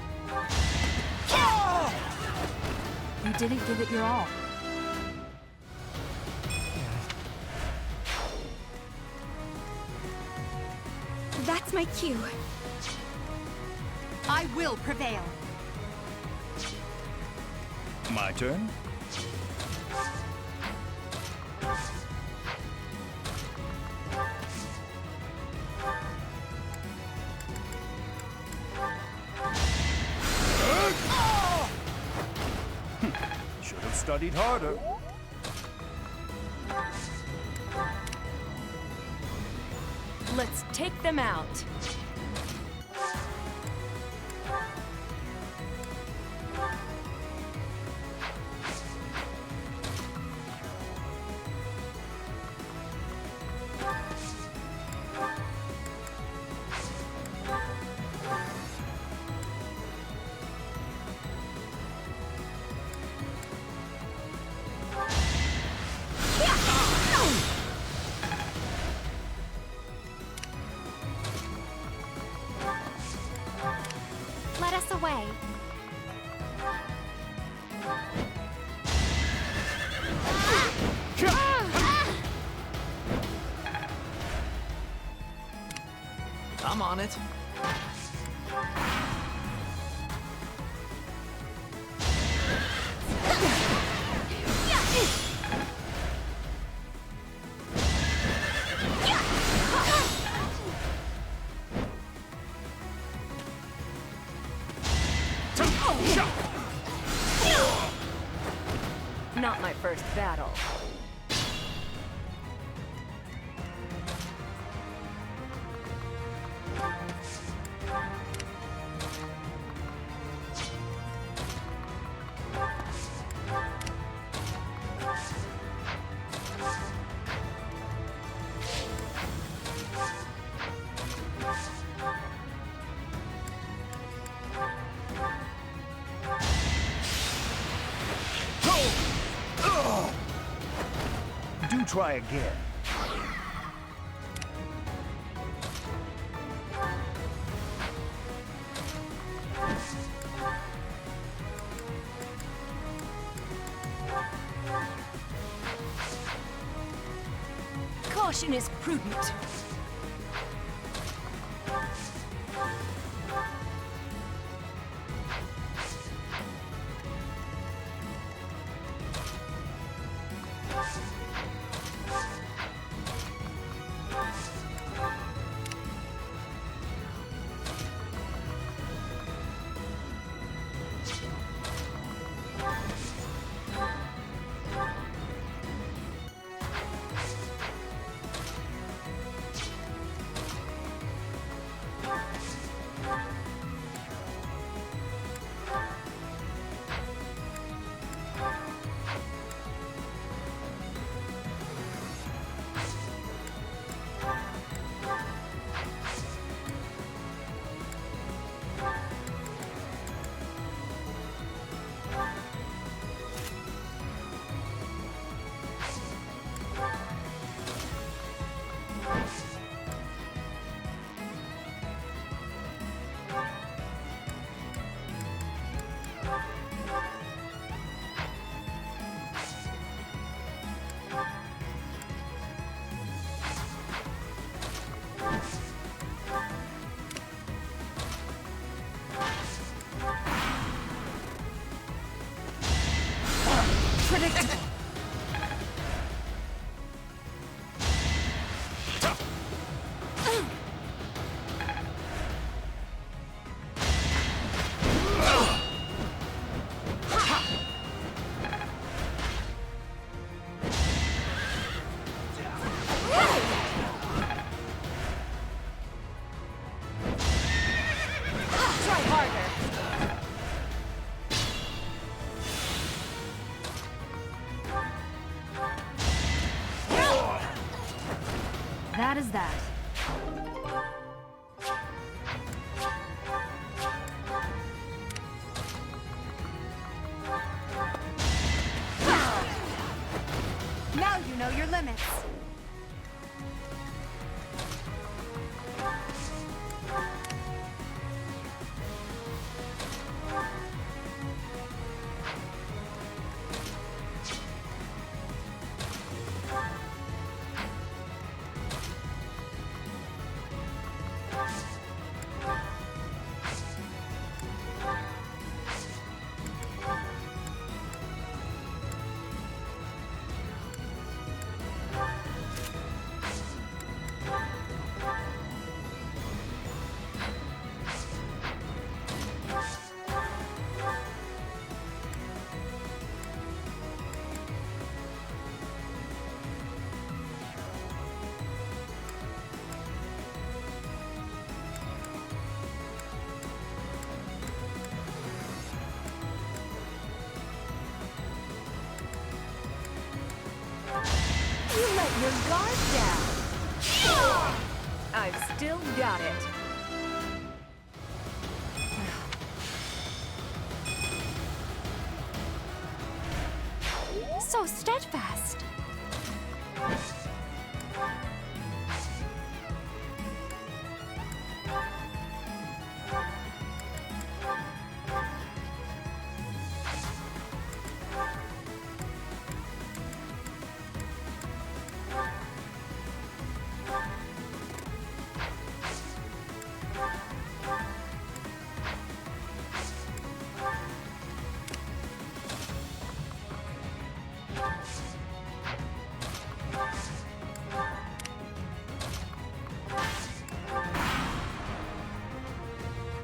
You didn't give it your all. That's my cue. I will prevail. My turn? studied harder. Let's take them out. Let us away. I'm on it. Not my first battle. Do try again. Caution is prudent. Predictable. Try harder. That is that. Now you know your limits. I've still got it. So steadfast.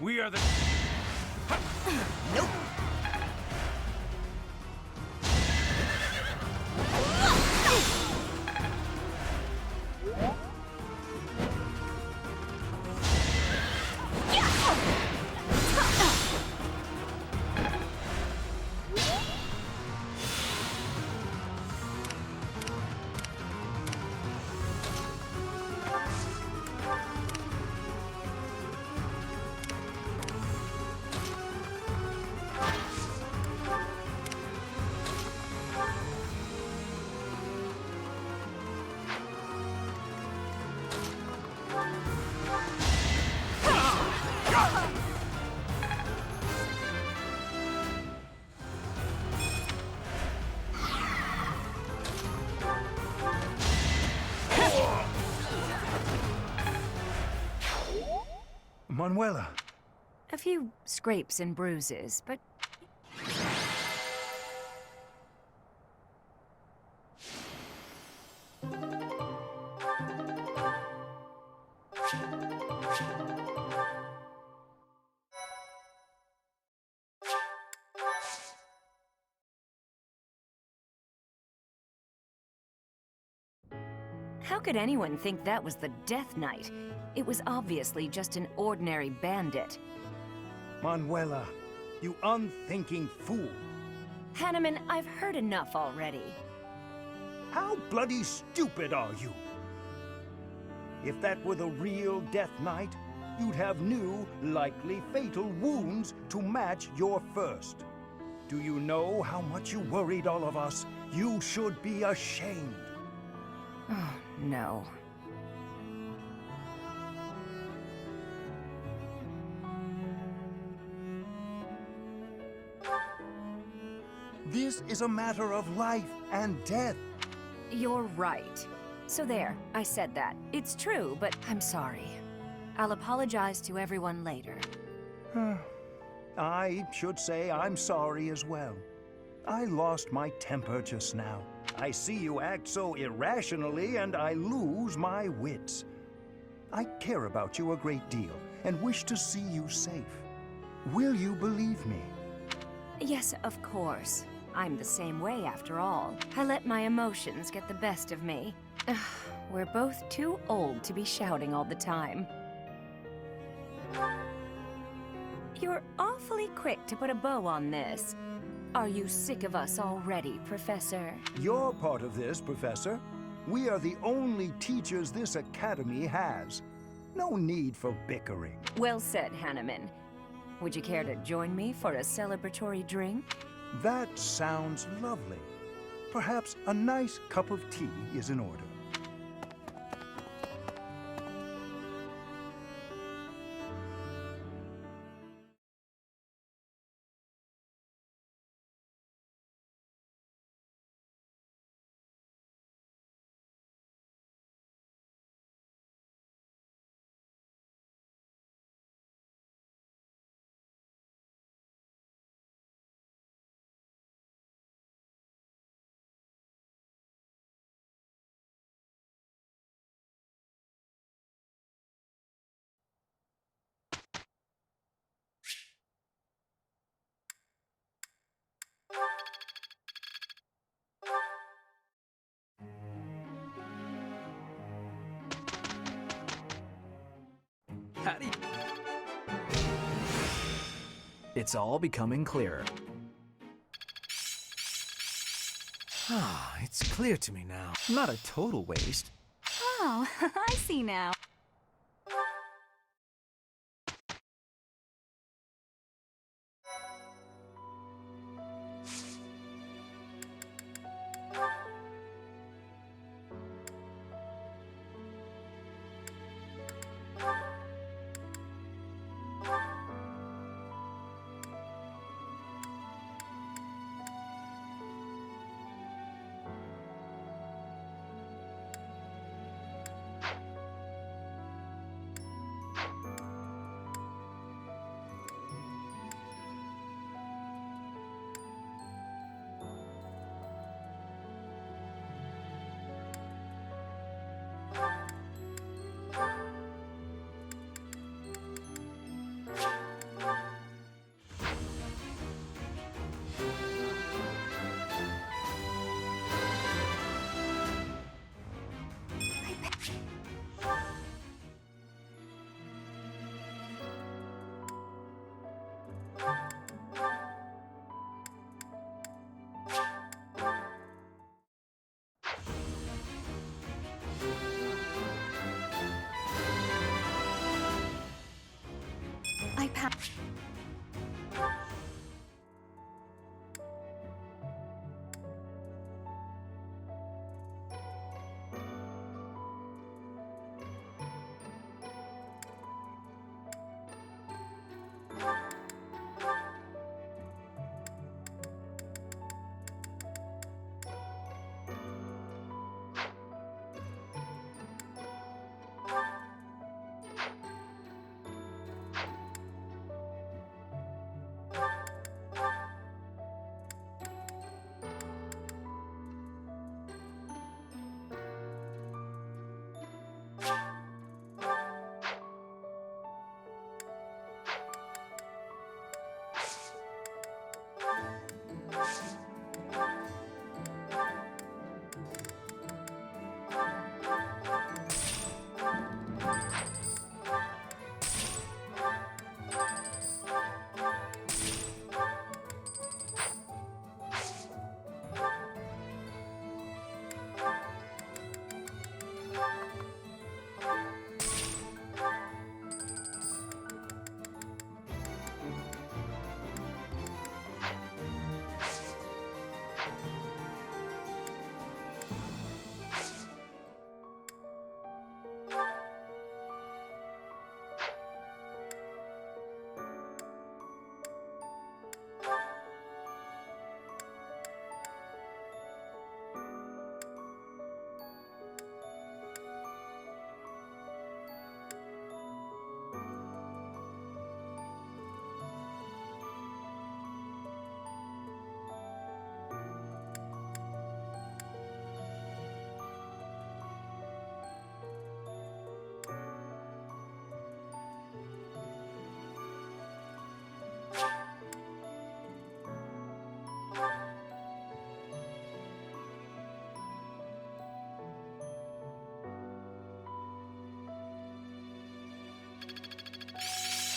We are the... Nope. Manuela. A few scrapes and bruises, but... How could anyone think that was the Death Knight? It was obviously just an ordinary bandit. Manuela, you unthinking fool. Hanneman, I've heard enough already. How bloody stupid are you? If that were the real Death Knight, you'd have new, likely fatal wounds to match your first. Do you know how much you worried all of us? You should be ashamed. Oh, no. This is a matter of life and death. You're right. So there, I said that. It's true, but I'm sorry. I'll apologize to everyone later. I should say I'm sorry as well. I lost my temper just now. I see you act so irrationally and I lose my wits. I care about you a great deal and wish to see you safe. Will you believe me? Yes, of course. I'm the same way after all. I let my emotions get the best of me. We're both too old to be shouting all the time. You're awfully quick to put a bow on this. Are you sick of us already, Professor? You're part of this, Professor. We are the only teachers this academy has. No need for bickering. Well said, Hanneman. Would you care to join me for a celebratory drink? That sounds lovely. Perhaps a nice cup of tea is in order. Howdy. It's all becoming clearer. Ah, it's clear to me now. Not a total waste. Oh, I see now.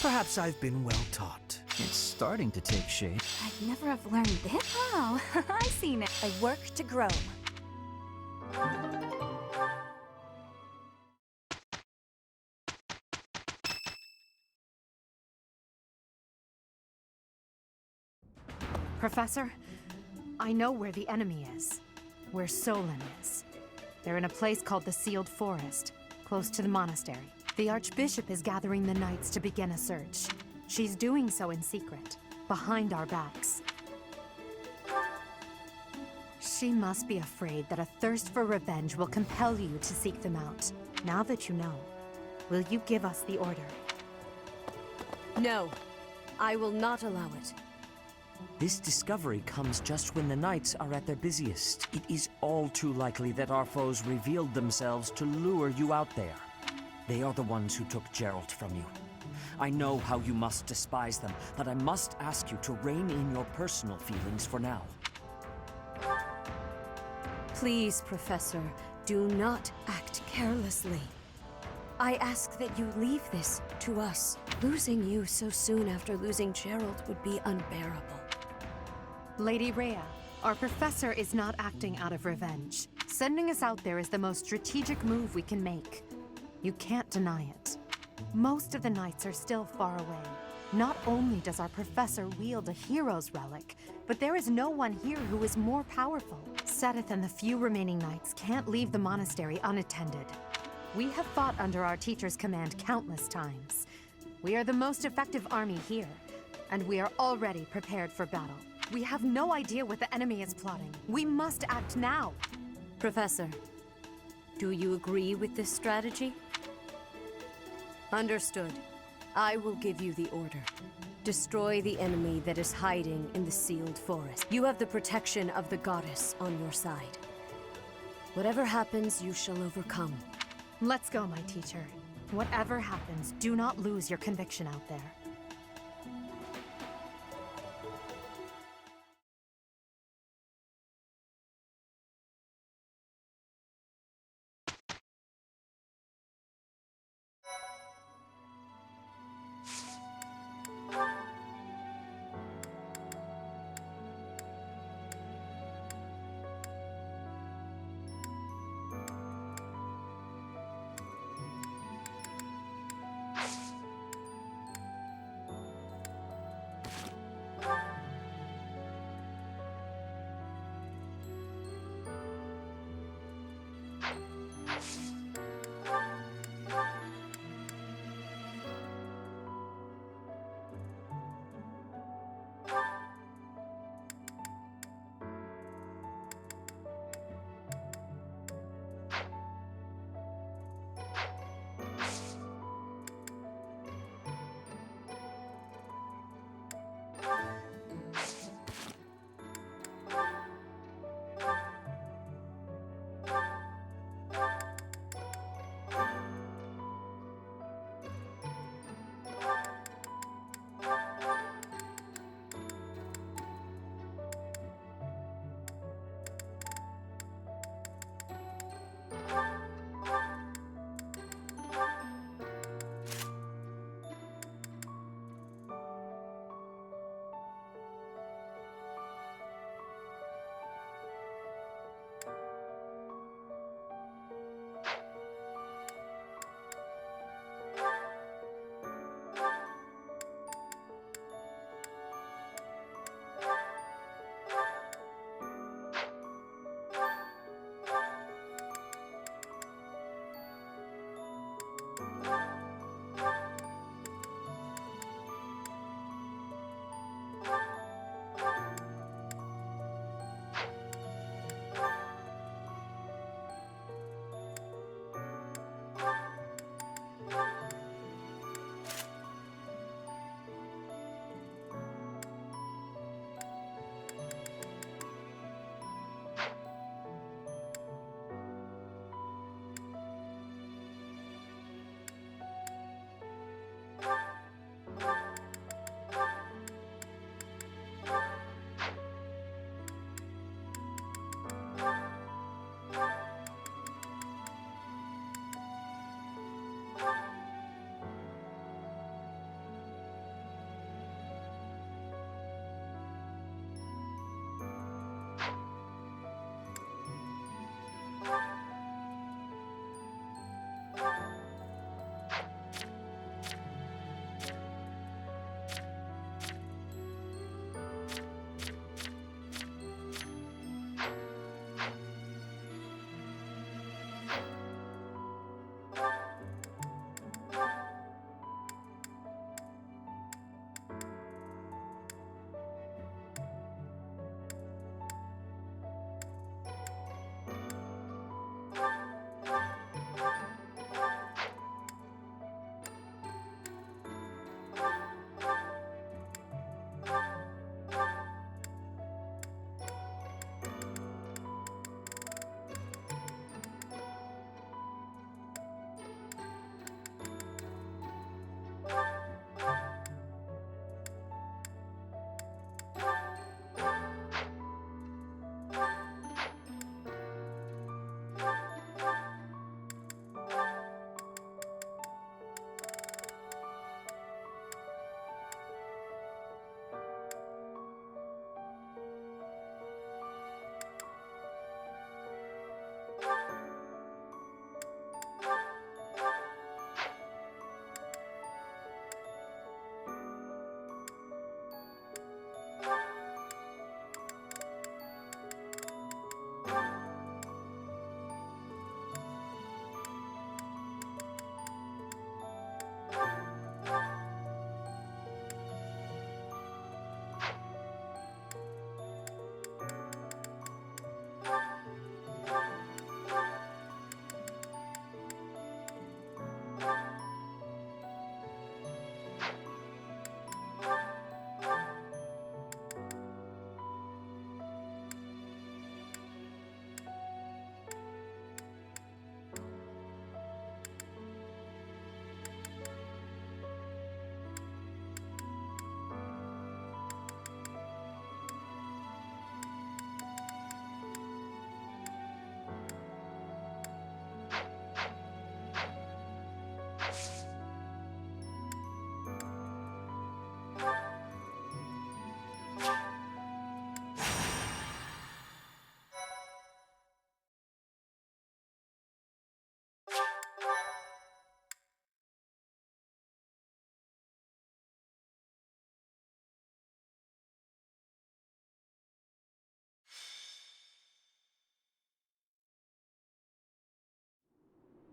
Perhaps I've been well taught. It's starting to take shape. I'd never have learned this. Oh, I see now. I work to grow. Professor, I know where the enemy is. Where Solon is. They're in a place called the Sealed Forest, close to the monastery. The Archbishop is gathering the knights to begin a search. She's doing so in secret, behind our backs. She must be afraid that a thirst for revenge will compel you to seek them out. Now that you know, will you give us the order? No, I will not allow it. This discovery comes just when the knights are at their busiest. It is all too likely that our foes revealed themselves to lure you out there. They are the ones who took Geralt from you. I know how you must despise them, but I must ask you to rein in your personal feelings for now. Please, Professor, do not act carelessly. I ask that you leave this to us. Losing you so soon after losing Geralt would be unbearable. Lady Rhea, our professor is not acting out of revenge. Sending us out there is the most strategic move we can make. You can't deny it. Most of the knights are still far away. Not only does our professor wield a hero's relic, but there is no one here who is more powerful. Sothis and the few remaining knights can't leave the monastery unattended. We have fought under our teacher's command countless times. We are the most effective army here, and we are already prepared for battle. We have no idea what the enemy is plotting. We must act now. Professor, do you agree with this strategy? Understood. I will give you the order. Destroy the enemy that is hiding in the sealed forest. You have the protection of the goddess on your side. Whatever happens, you shall overcome. Let's go, my teacher. Whatever happens, do not lose your conviction out there.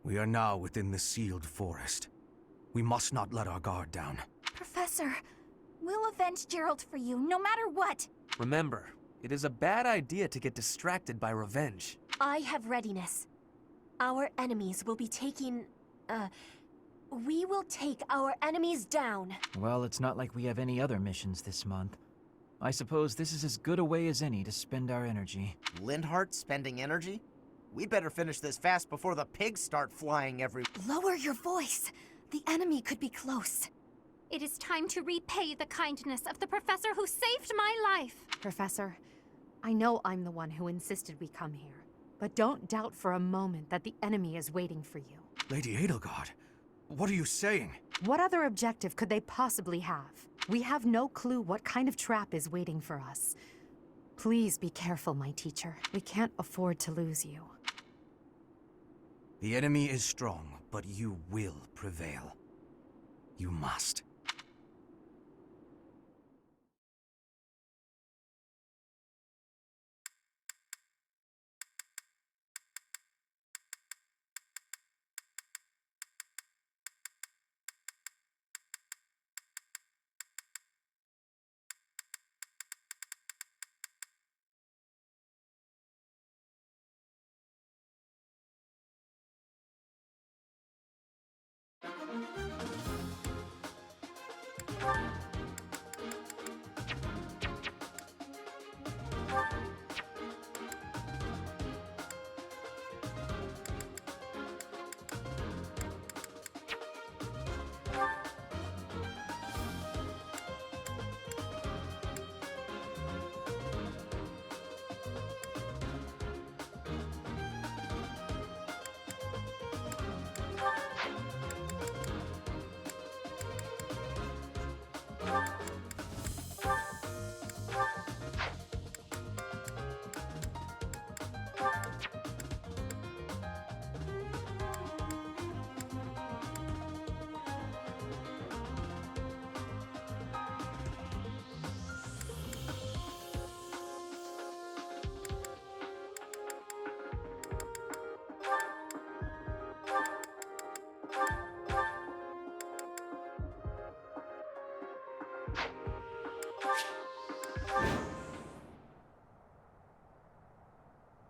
We are now within the sealed forest. We must not let our guard down. Professor, we'll avenge Gerald for you, no matter what. Remember, it is a bad idea to get distracted by revenge. I have readiness. Our enemies will be taking... we will take our enemies down. Well, it's not like we have any other missions this month. I suppose this is as good a way as any to spend our energy. Lindhart spending energy? We'd better finish this fast before the pigs start flying Lower your voice. The enemy could be close. It is time to repay the kindness of the professor who saved my life. Professor, I know I'm the one who insisted we come here, but don't doubt for a moment that the enemy is waiting for you. Lady Edelgard, what are you saying? What other objective could they possibly have? We have no clue what kind of trap is waiting for us. Please be careful, my teacher. We can't afford to lose you. The enemy is strong, but you will prevail. You must.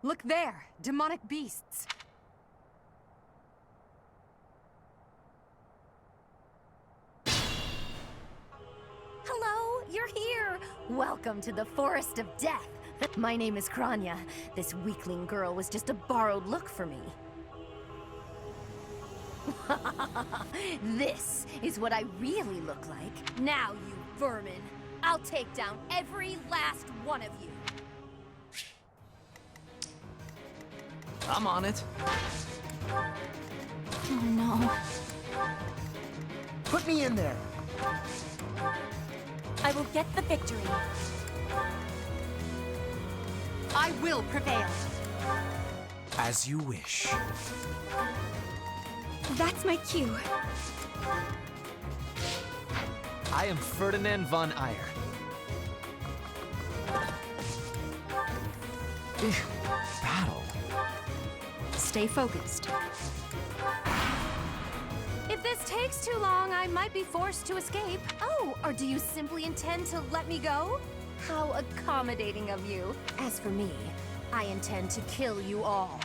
Look there! Demonic beasts! Hello, you're here! Welcome to the Forest of Death. My name is Kranya. This weakling girl was just a borrowed look for me. This is what I really look like. Now, you vermin, I'll take down every last one of you. I'm on it. Oh no. Put me in there. I will get the victory. I will prevail! As you wish. That's my cue. I am Ferdinand von Eyre. Battle. Stay focused. If this takes too long, I might be forced to escape. Oh, or do you simply intend to let me go? How accommodating of you. As for me, I intend to kill you all.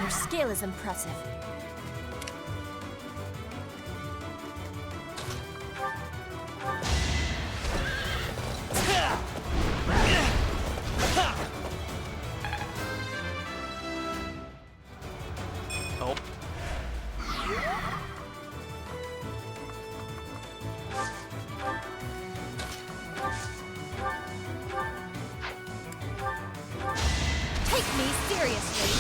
Your skill is impressive. Oh. Take me seriously.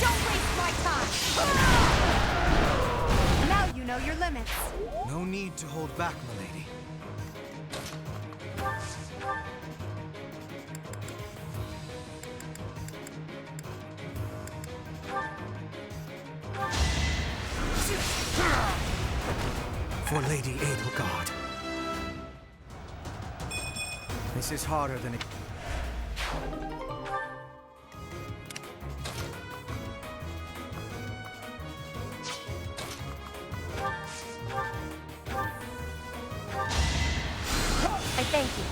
Don't waste my time! Now you know your limits. No need to hold back, milady. For Lady Edelgard. This is harder than it... I thank you.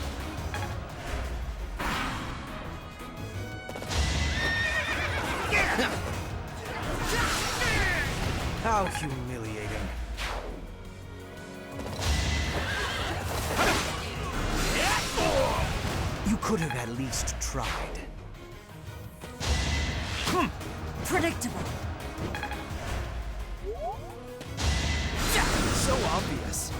How humiliating. You could have at least tried. Predictable. So obvious.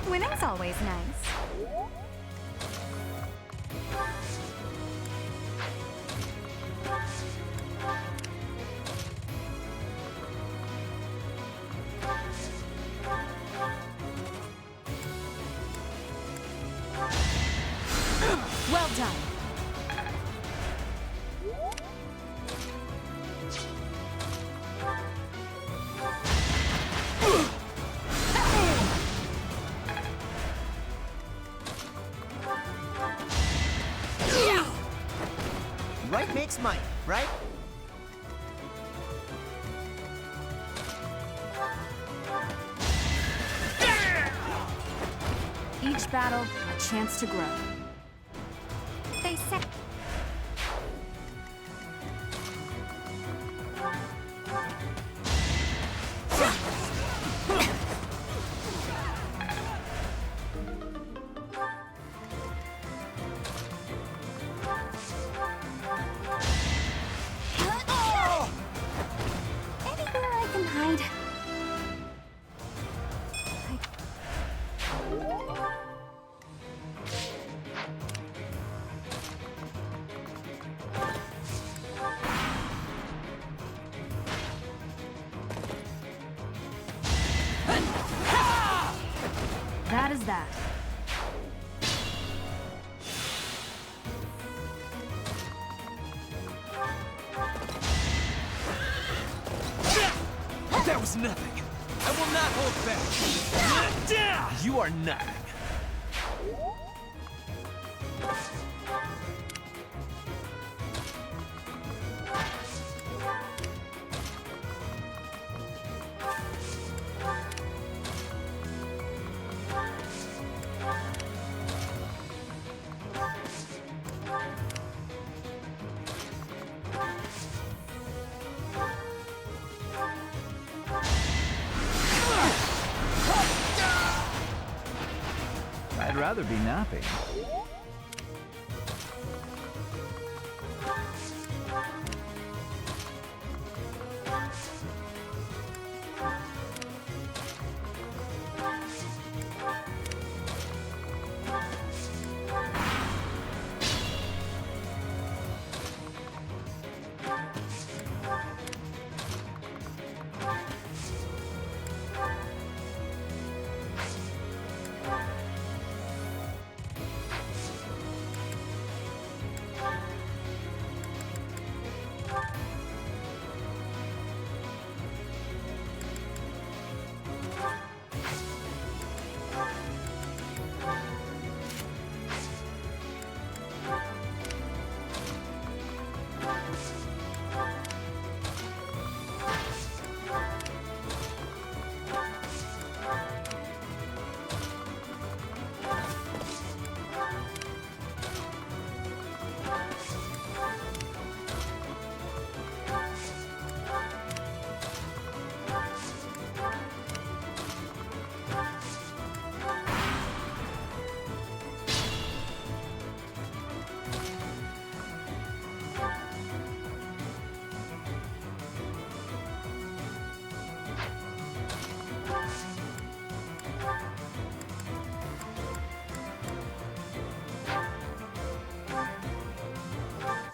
Winning's always nice. Well done. Right makes might, right? Each battle, a chance to grow. They said. Anywhere I can hide. That is that. That was nothing. I will not hold back. You are nothing. I'd rather be napping.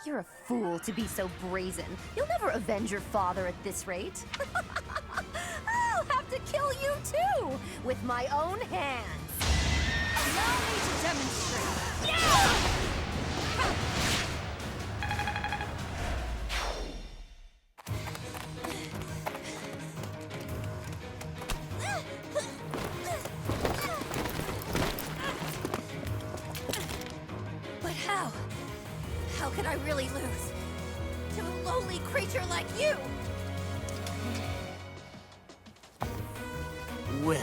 You're a fool to be so brazen. You'll never avenge your father at this rate. I'll have to kill you too, with my own hands. Allow me to demonstrate. Yeah! could I really lose? To a lowly creature like you? Well,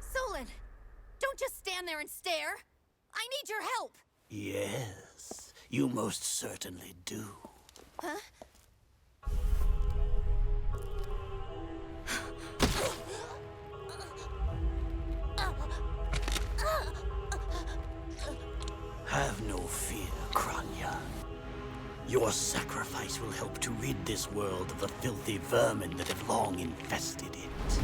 Solon, don't just stand there and stare. I need your help. yes, you most certainly do. Huh? Have no fear, Kranya. Your sacrifice will help to rid this world of the filthy vermin that have long infested it.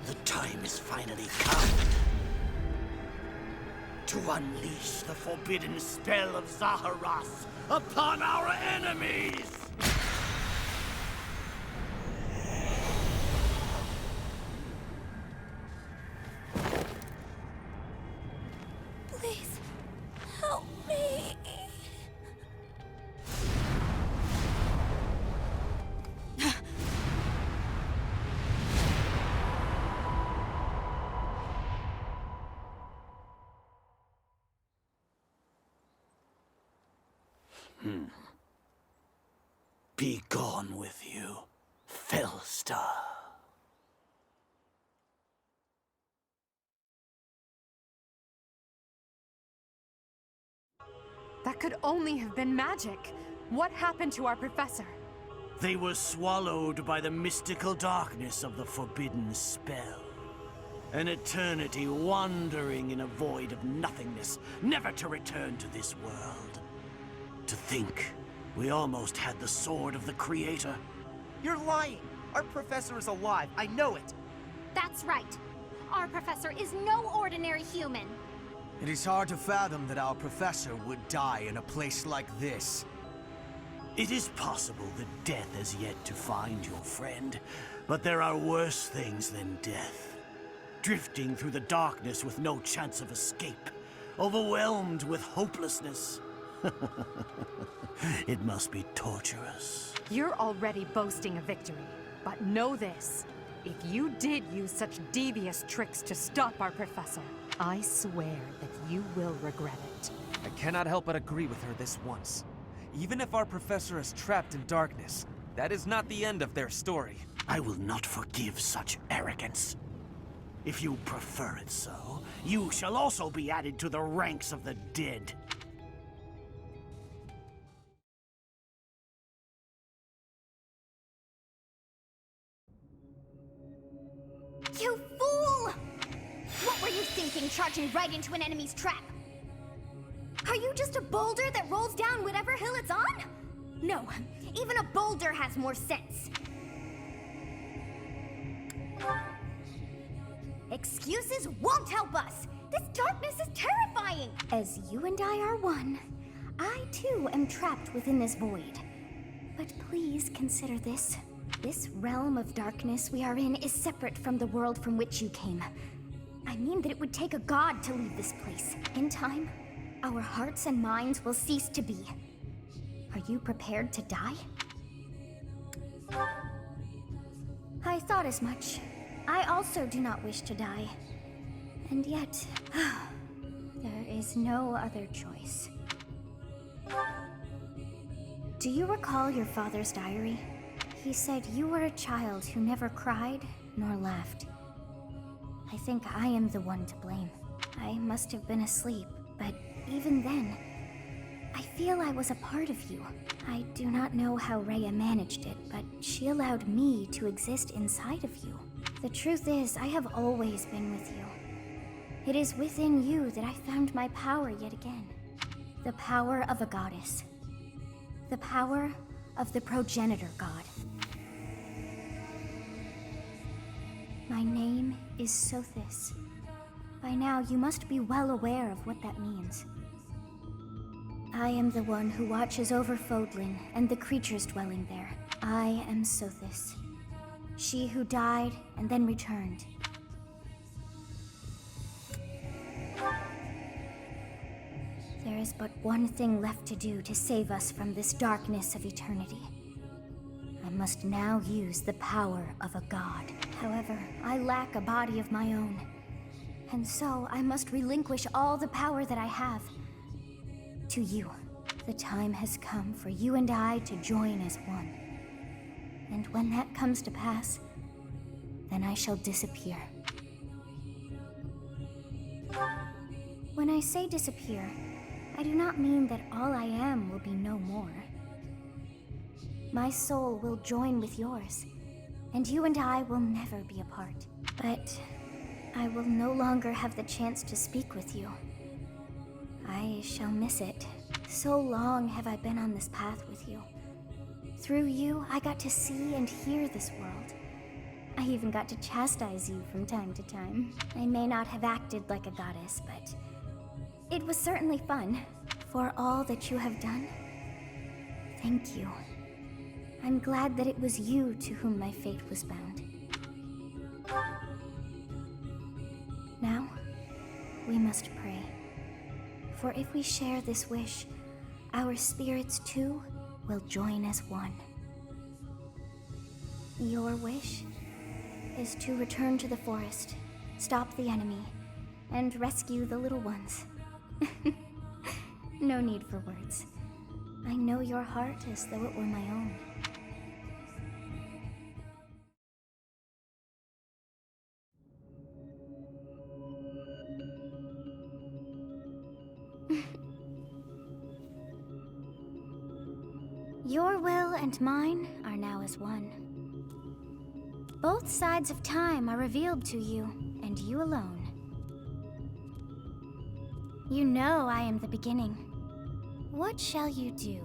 The time is finally come to unleash the forbidden spell of Zaharas upon our enemies! Please, help me. Be gone with you, Fellstar. That could only have been magic. What happened to our professor? They were swallowed by the mystical darkness of the forbidden spell. An eternity wandering in a void of nothingness, never to return to this world. To think, we almost had the sword of the Creator. You're lying! Our professor is alive, I know it! That's right. Our professor is no ordinary human. It is hard to fathom that our professor would die in a place like this. It is possible that death has yet to find your friend, but there are worse things than death. Drifting through the darkness with no chance of escape, overwhelmed with hopelessness. It must be torturous. You're already boasting a victory, but know this. If you did use such devious tricks to stop our professor, I swear that you will regret it. I cannot help but agree with her this once. Even if our professor is trapped in darkness, that is not the end of their story. I will not forgive such arrogance. If you prefer it so, you shall also be added to the ranks of the dead. You fool! What were you thinking, charging right into an enemy's trap? Are you just a boulder that rolls down whatever hill it's on? No, even a boulder has more sense. Excuses won't help us! This darkness is terrifying! As you and I are one, I too am trapped within this void. But please consider this. This realm of darkness we are in is separate from the world from which you came. I mean that it would take a god to leave this place. In time, our hearts and minds will cease to be. Are you prepared to die? I thought as much. I also do not wish to die. And yet, there is no other choice. Do you recall your father's diary? He said you were a child who never cried nor laughed. I think I am the one to blame. I must have been asleep, but even then, I feel I was a part of you. I do not know how Rhea managed it, but she allowed me to exist inside of you. The truth is, I have always been with you. It is within you that I found my power yet again. The power of a goddess. The power of the progenitor god. My name is Sothis. By now, you must be well aware of what that means. I am the one who watches over Fodlan and the creatures dwelling there. I am Sothis, she who died and then returned. There is but one thing left to do to save us from this darkness of eternity. I must now use the power of a god. However, I lack a body of my own. And so, I must relinquish all the power that I have to you. The time has come for you and I to join as one. And when that comes to pass, then I shall disappear. When I say disappear, I do not mean that all I am will be no more. My soul will join with yours, and you and I will never be apart. But I will no longer have the chance to speak with you. I shall miss it. So long have I been on this path with you. Through you, I got to see and hear this world. I even got to chastise you from time to time. I may not have acted like a goddess, but it was certainly fun. For all that you have done, thank you. I'm glad that it was you to whom my fate was bound. Now, we must pray. For if we share this wish, our spirits too will join as one. Your wish is to return to the forest, stop the enemy, and rescue the little ones. No need for words. I know your heart as though it were my own. Your will and mine are now as one. Both sides of time are revealed to you, and you alone. You know I am the beginning. What shall you do?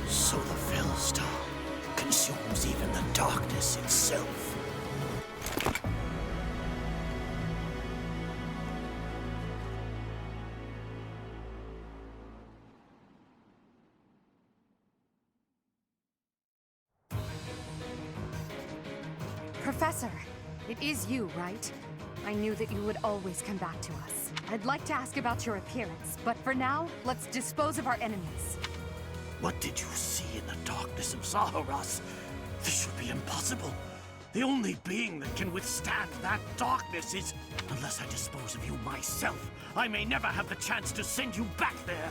So the Fellstar consumes even the darkness itself. Professor, it is you, right? I knew that you would always come back to us. I'd like to ask about your appearance, but for now, let's dispose of our enemies. What did you see in the darkness of Zaharas? This should be impossible. The only being that can withstand that darkness is... Unless I dispose of you myself, I may never have the chance to send you back there.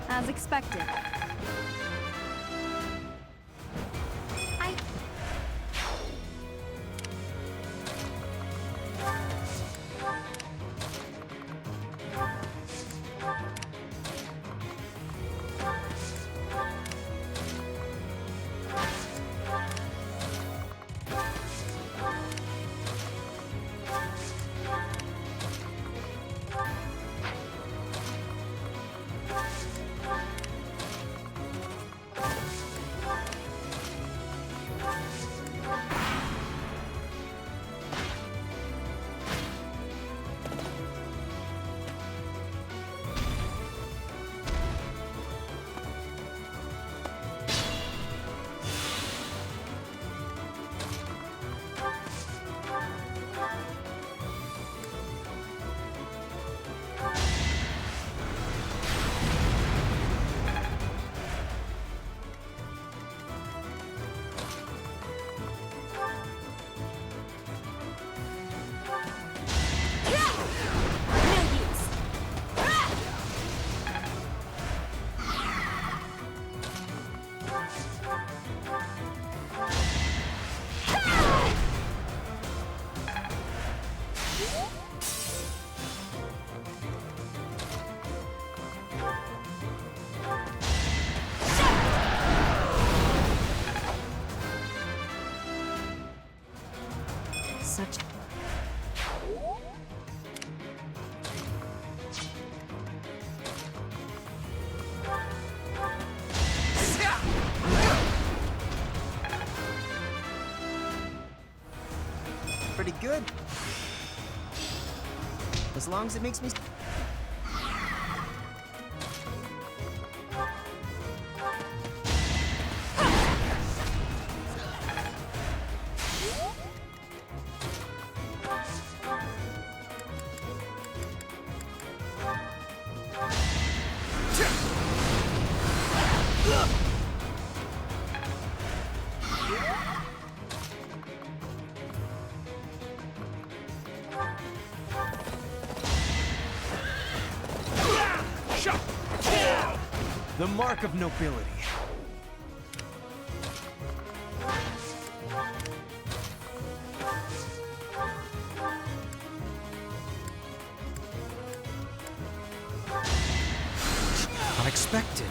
As expected. such... Pretty good. As long as it makes me... The mark of nobility. Unexpected.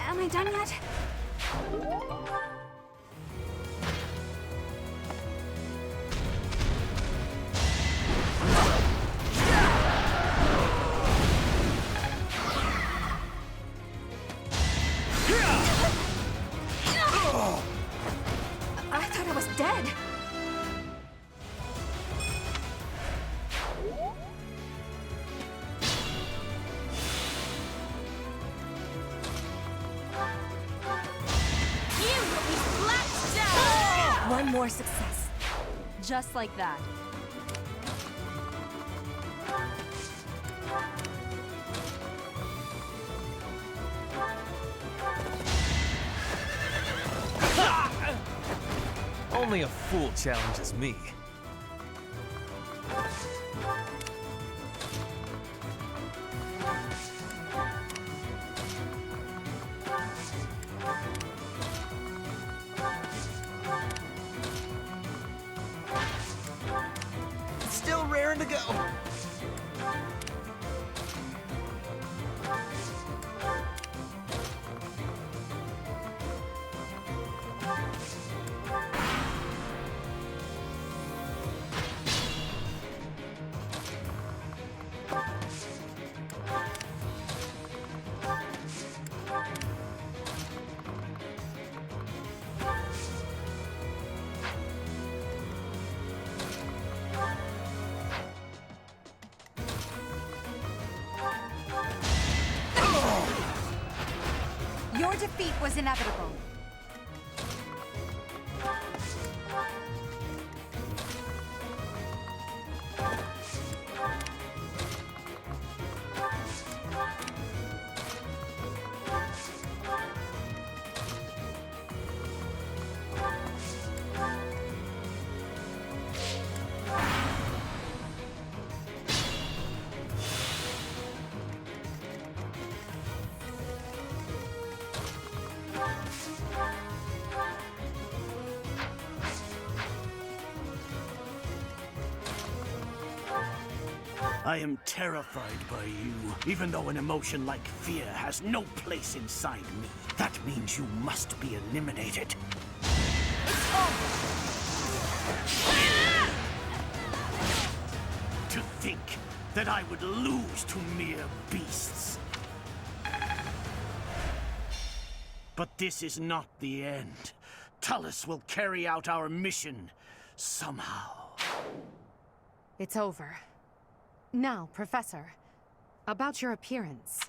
Am I done yet? I thought I was dead. One more success. Just like that. Only a fool challenges me. Still raring to go. Your defeat was inevitable. I am terrified by you, even though an emotion like fear has no place inside me. That means you must be eliminated. To think that I would lose to mere beasts. But this is not the end. Tullus will carry out our mission somehow. It's over. Now, Professor, about your appearance.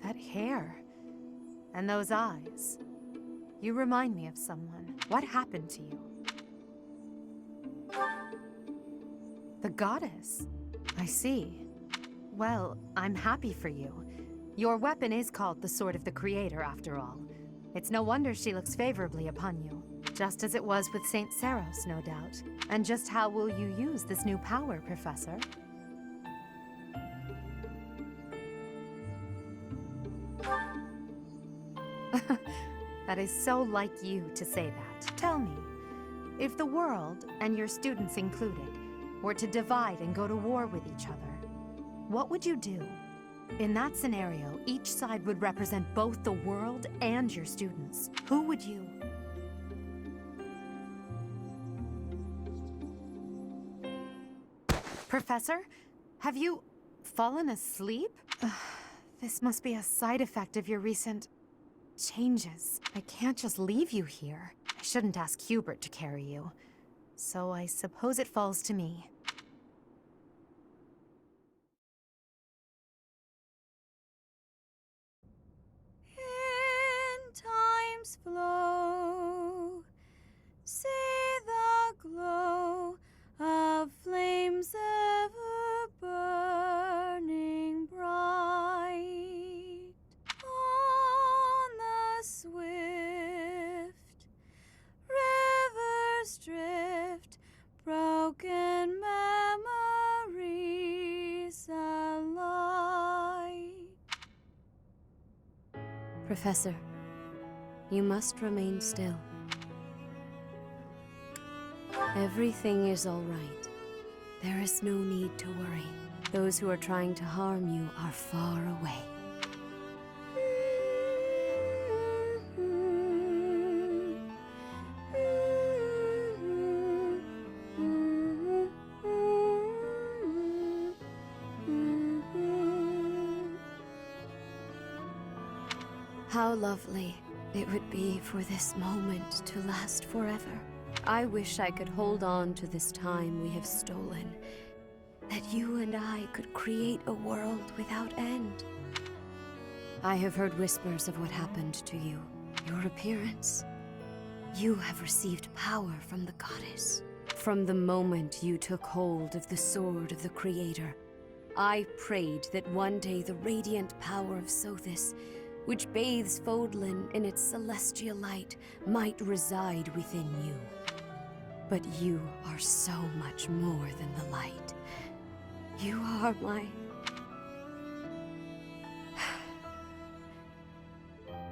That hair. And those eyes. You remind me of someone. What happened to you? The goddess. I see. Well, I'm happy for you. Your weapon is called the Sword of the Creator, after all. It's no wonder she looks favorably upon you. Just as it was with Saint Seros, no doubt. And just how will you use this new power, Professor? That is so like you to say that. Tell me, if the world, and your students included, were to divide and go to war with each other, what would you do? In that scenario, each side would represent both the world and your students. Who would you? Professor, have you fallen asleep? This must be a side effect of your recent changes. I can't just leave you here. I shouldn't ask Hubert to carry you. So I suppose it falls to me. In time's flow, see the glow of flames ever burning bright on the swift rivers drift, broken memories alight. Professor, you must remain still. Everything is all right. There is no need to worry. Those who are trying to harm you are far away. How lovely it would be for this moment to last forever. I wish I could hold on to this time we have stolen, that you and I could create a world without end. I have heard whispers of what happened to you, your appearance. You have received power from the goddess. From the moment you took hold of the sword of the Creator, I prayed that one day the radiant power of Sothis, which bathes Fodlan in its celestial light, might reside within you. But you are so much more than the light. You are my...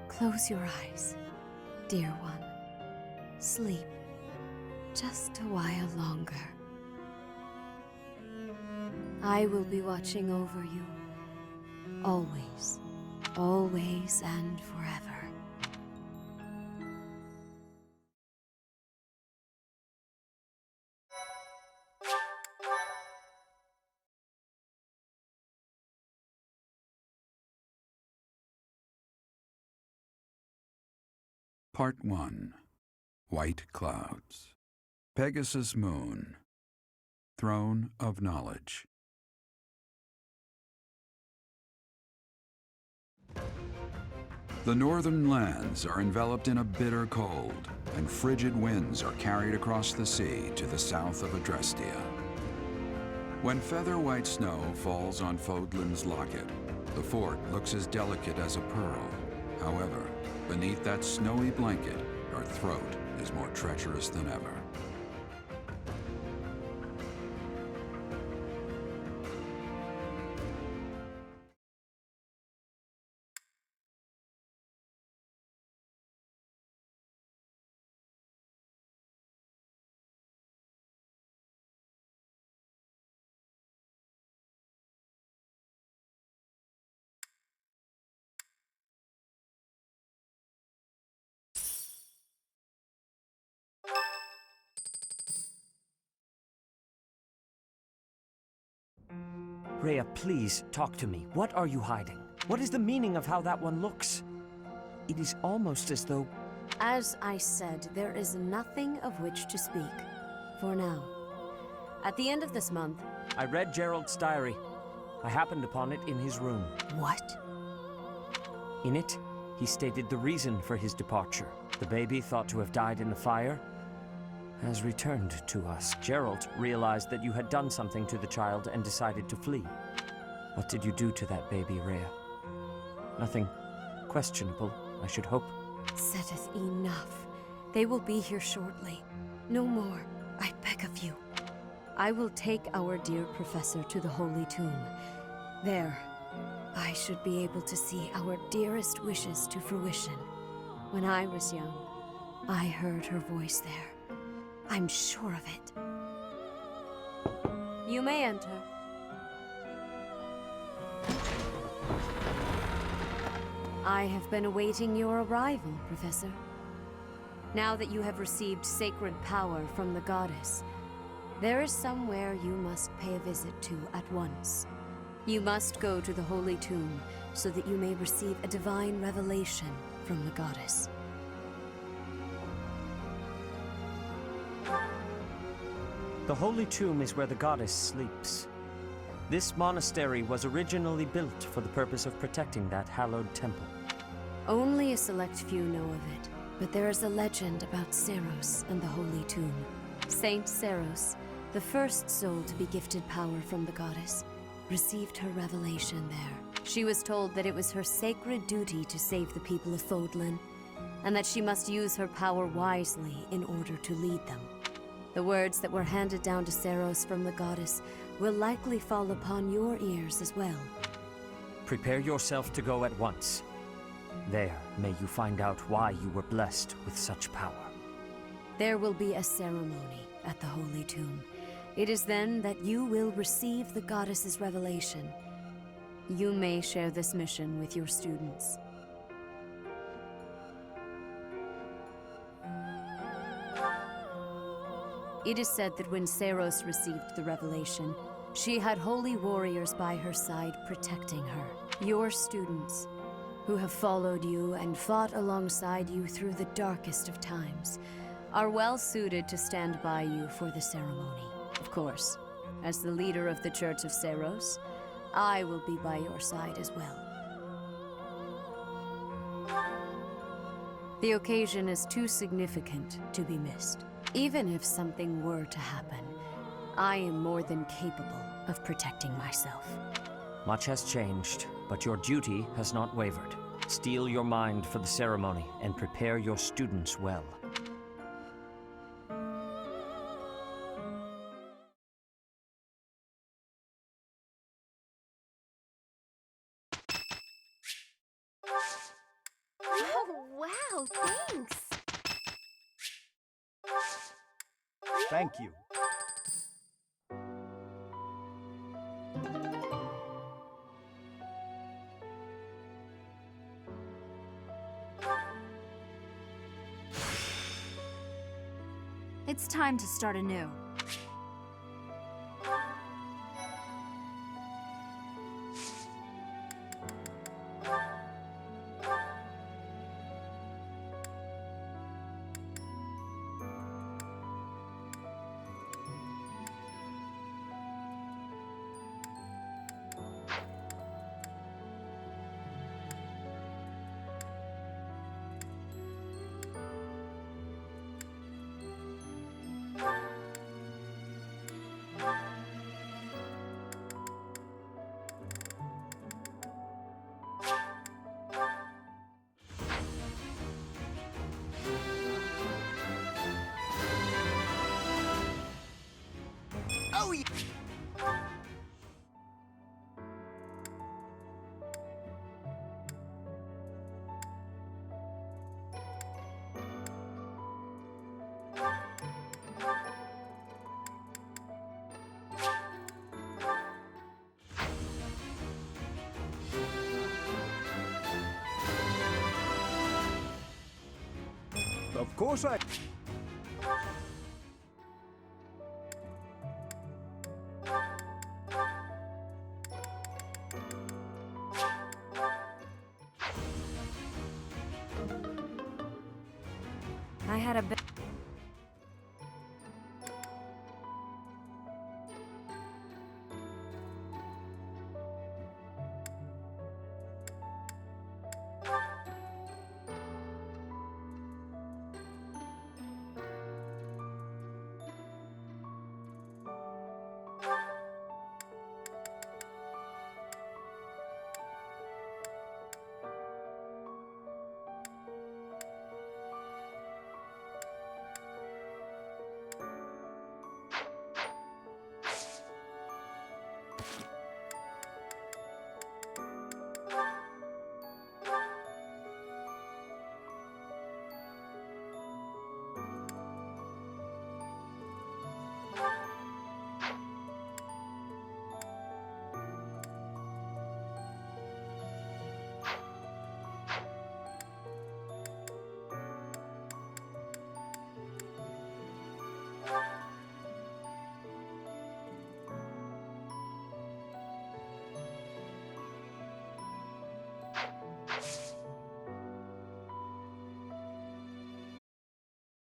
Close your eyes, dear one. Sleep just a while longer. I will be watching over you, always. Always and forever. Part 1. White Clouds. Pegasus Moon. Throne of Knowledge. The northern lands are enveloped in a bitter cold, and frigid winds are carried across the sea to the south of Adrestia. When feather-white snow falls on Fodlan's locket, the fort looks as delicate as a pearl. However, beneath that snowy blanket, our throat is more treacherous than ever. Rhea, please, talk to me. What are you hiding? What is the meaning of how that one looks? It is almost as though... As I said, there is nothing of which to speak. For now. At the end of this month... I read Gerald's diary. I happened upon it in his room. What? In it, he stated the reason for his departure. The baby, thought to have died in the fire, has returned to us. Gerald realized that you had done something to the child and decided to flee. What did you do to that baby, Rhea? Nothing questionable, I should hope. Sothis, enough. They will be here shortly. No more, I beg of you. I will take our dear professor to the Holy Tomb. There, I should be able to see our dearest wishes to fruition. When I was young, I heard her voice there. I'm sure of it. You may enter. I have been awaiting your arrival, Professor. Now that you have received sacred power from the goddess, there is somewhere you must pay a visit to at once. You must go to the Holy Tomb so that you may receive a divine revelation from the goddess. The Holy Tomb is where the goddess sleeps. This monastery was originally built for the purpose of protecting that hallowed temple. Only a select few know of it, but there is a legend about Seiros and the Holy Tomb. Saint Seiros, the first soul to be gifted power from the goddess, received her revelation there. She was told that it was her sacred duty to save the people of Fodlan, and that she must use her power wisely in order to lead them. The words that were handed down to Seiros from the goddess will likely fall upon your ears as well. Prepare yourself to go at once. There, may you find out why you were blessed with such power. There will be a ceremony at the Holy Tomb. It is then that you will receive the goddess's revelation. You may share this mission with your students. It is said that when Seiros received the revelation, she had holy warriors by her side protecting her. Your students, who have followed you and fought alongside you through the darkest of times, are well suited to stand by you for the ceremony. Of course, as the leader of the Church of Seiros, I will be by your side as well. The occasion is too significant to be missed. Even if something were to happen, I am more than capable of protecting myself. Much has changed, but your duty has not wavered. Steel your mind for the ceremony and prepare your students well. Oh, wow, thanks! Thank you. It's time to start anew. Oh, yeah. Of course I... I had a bit...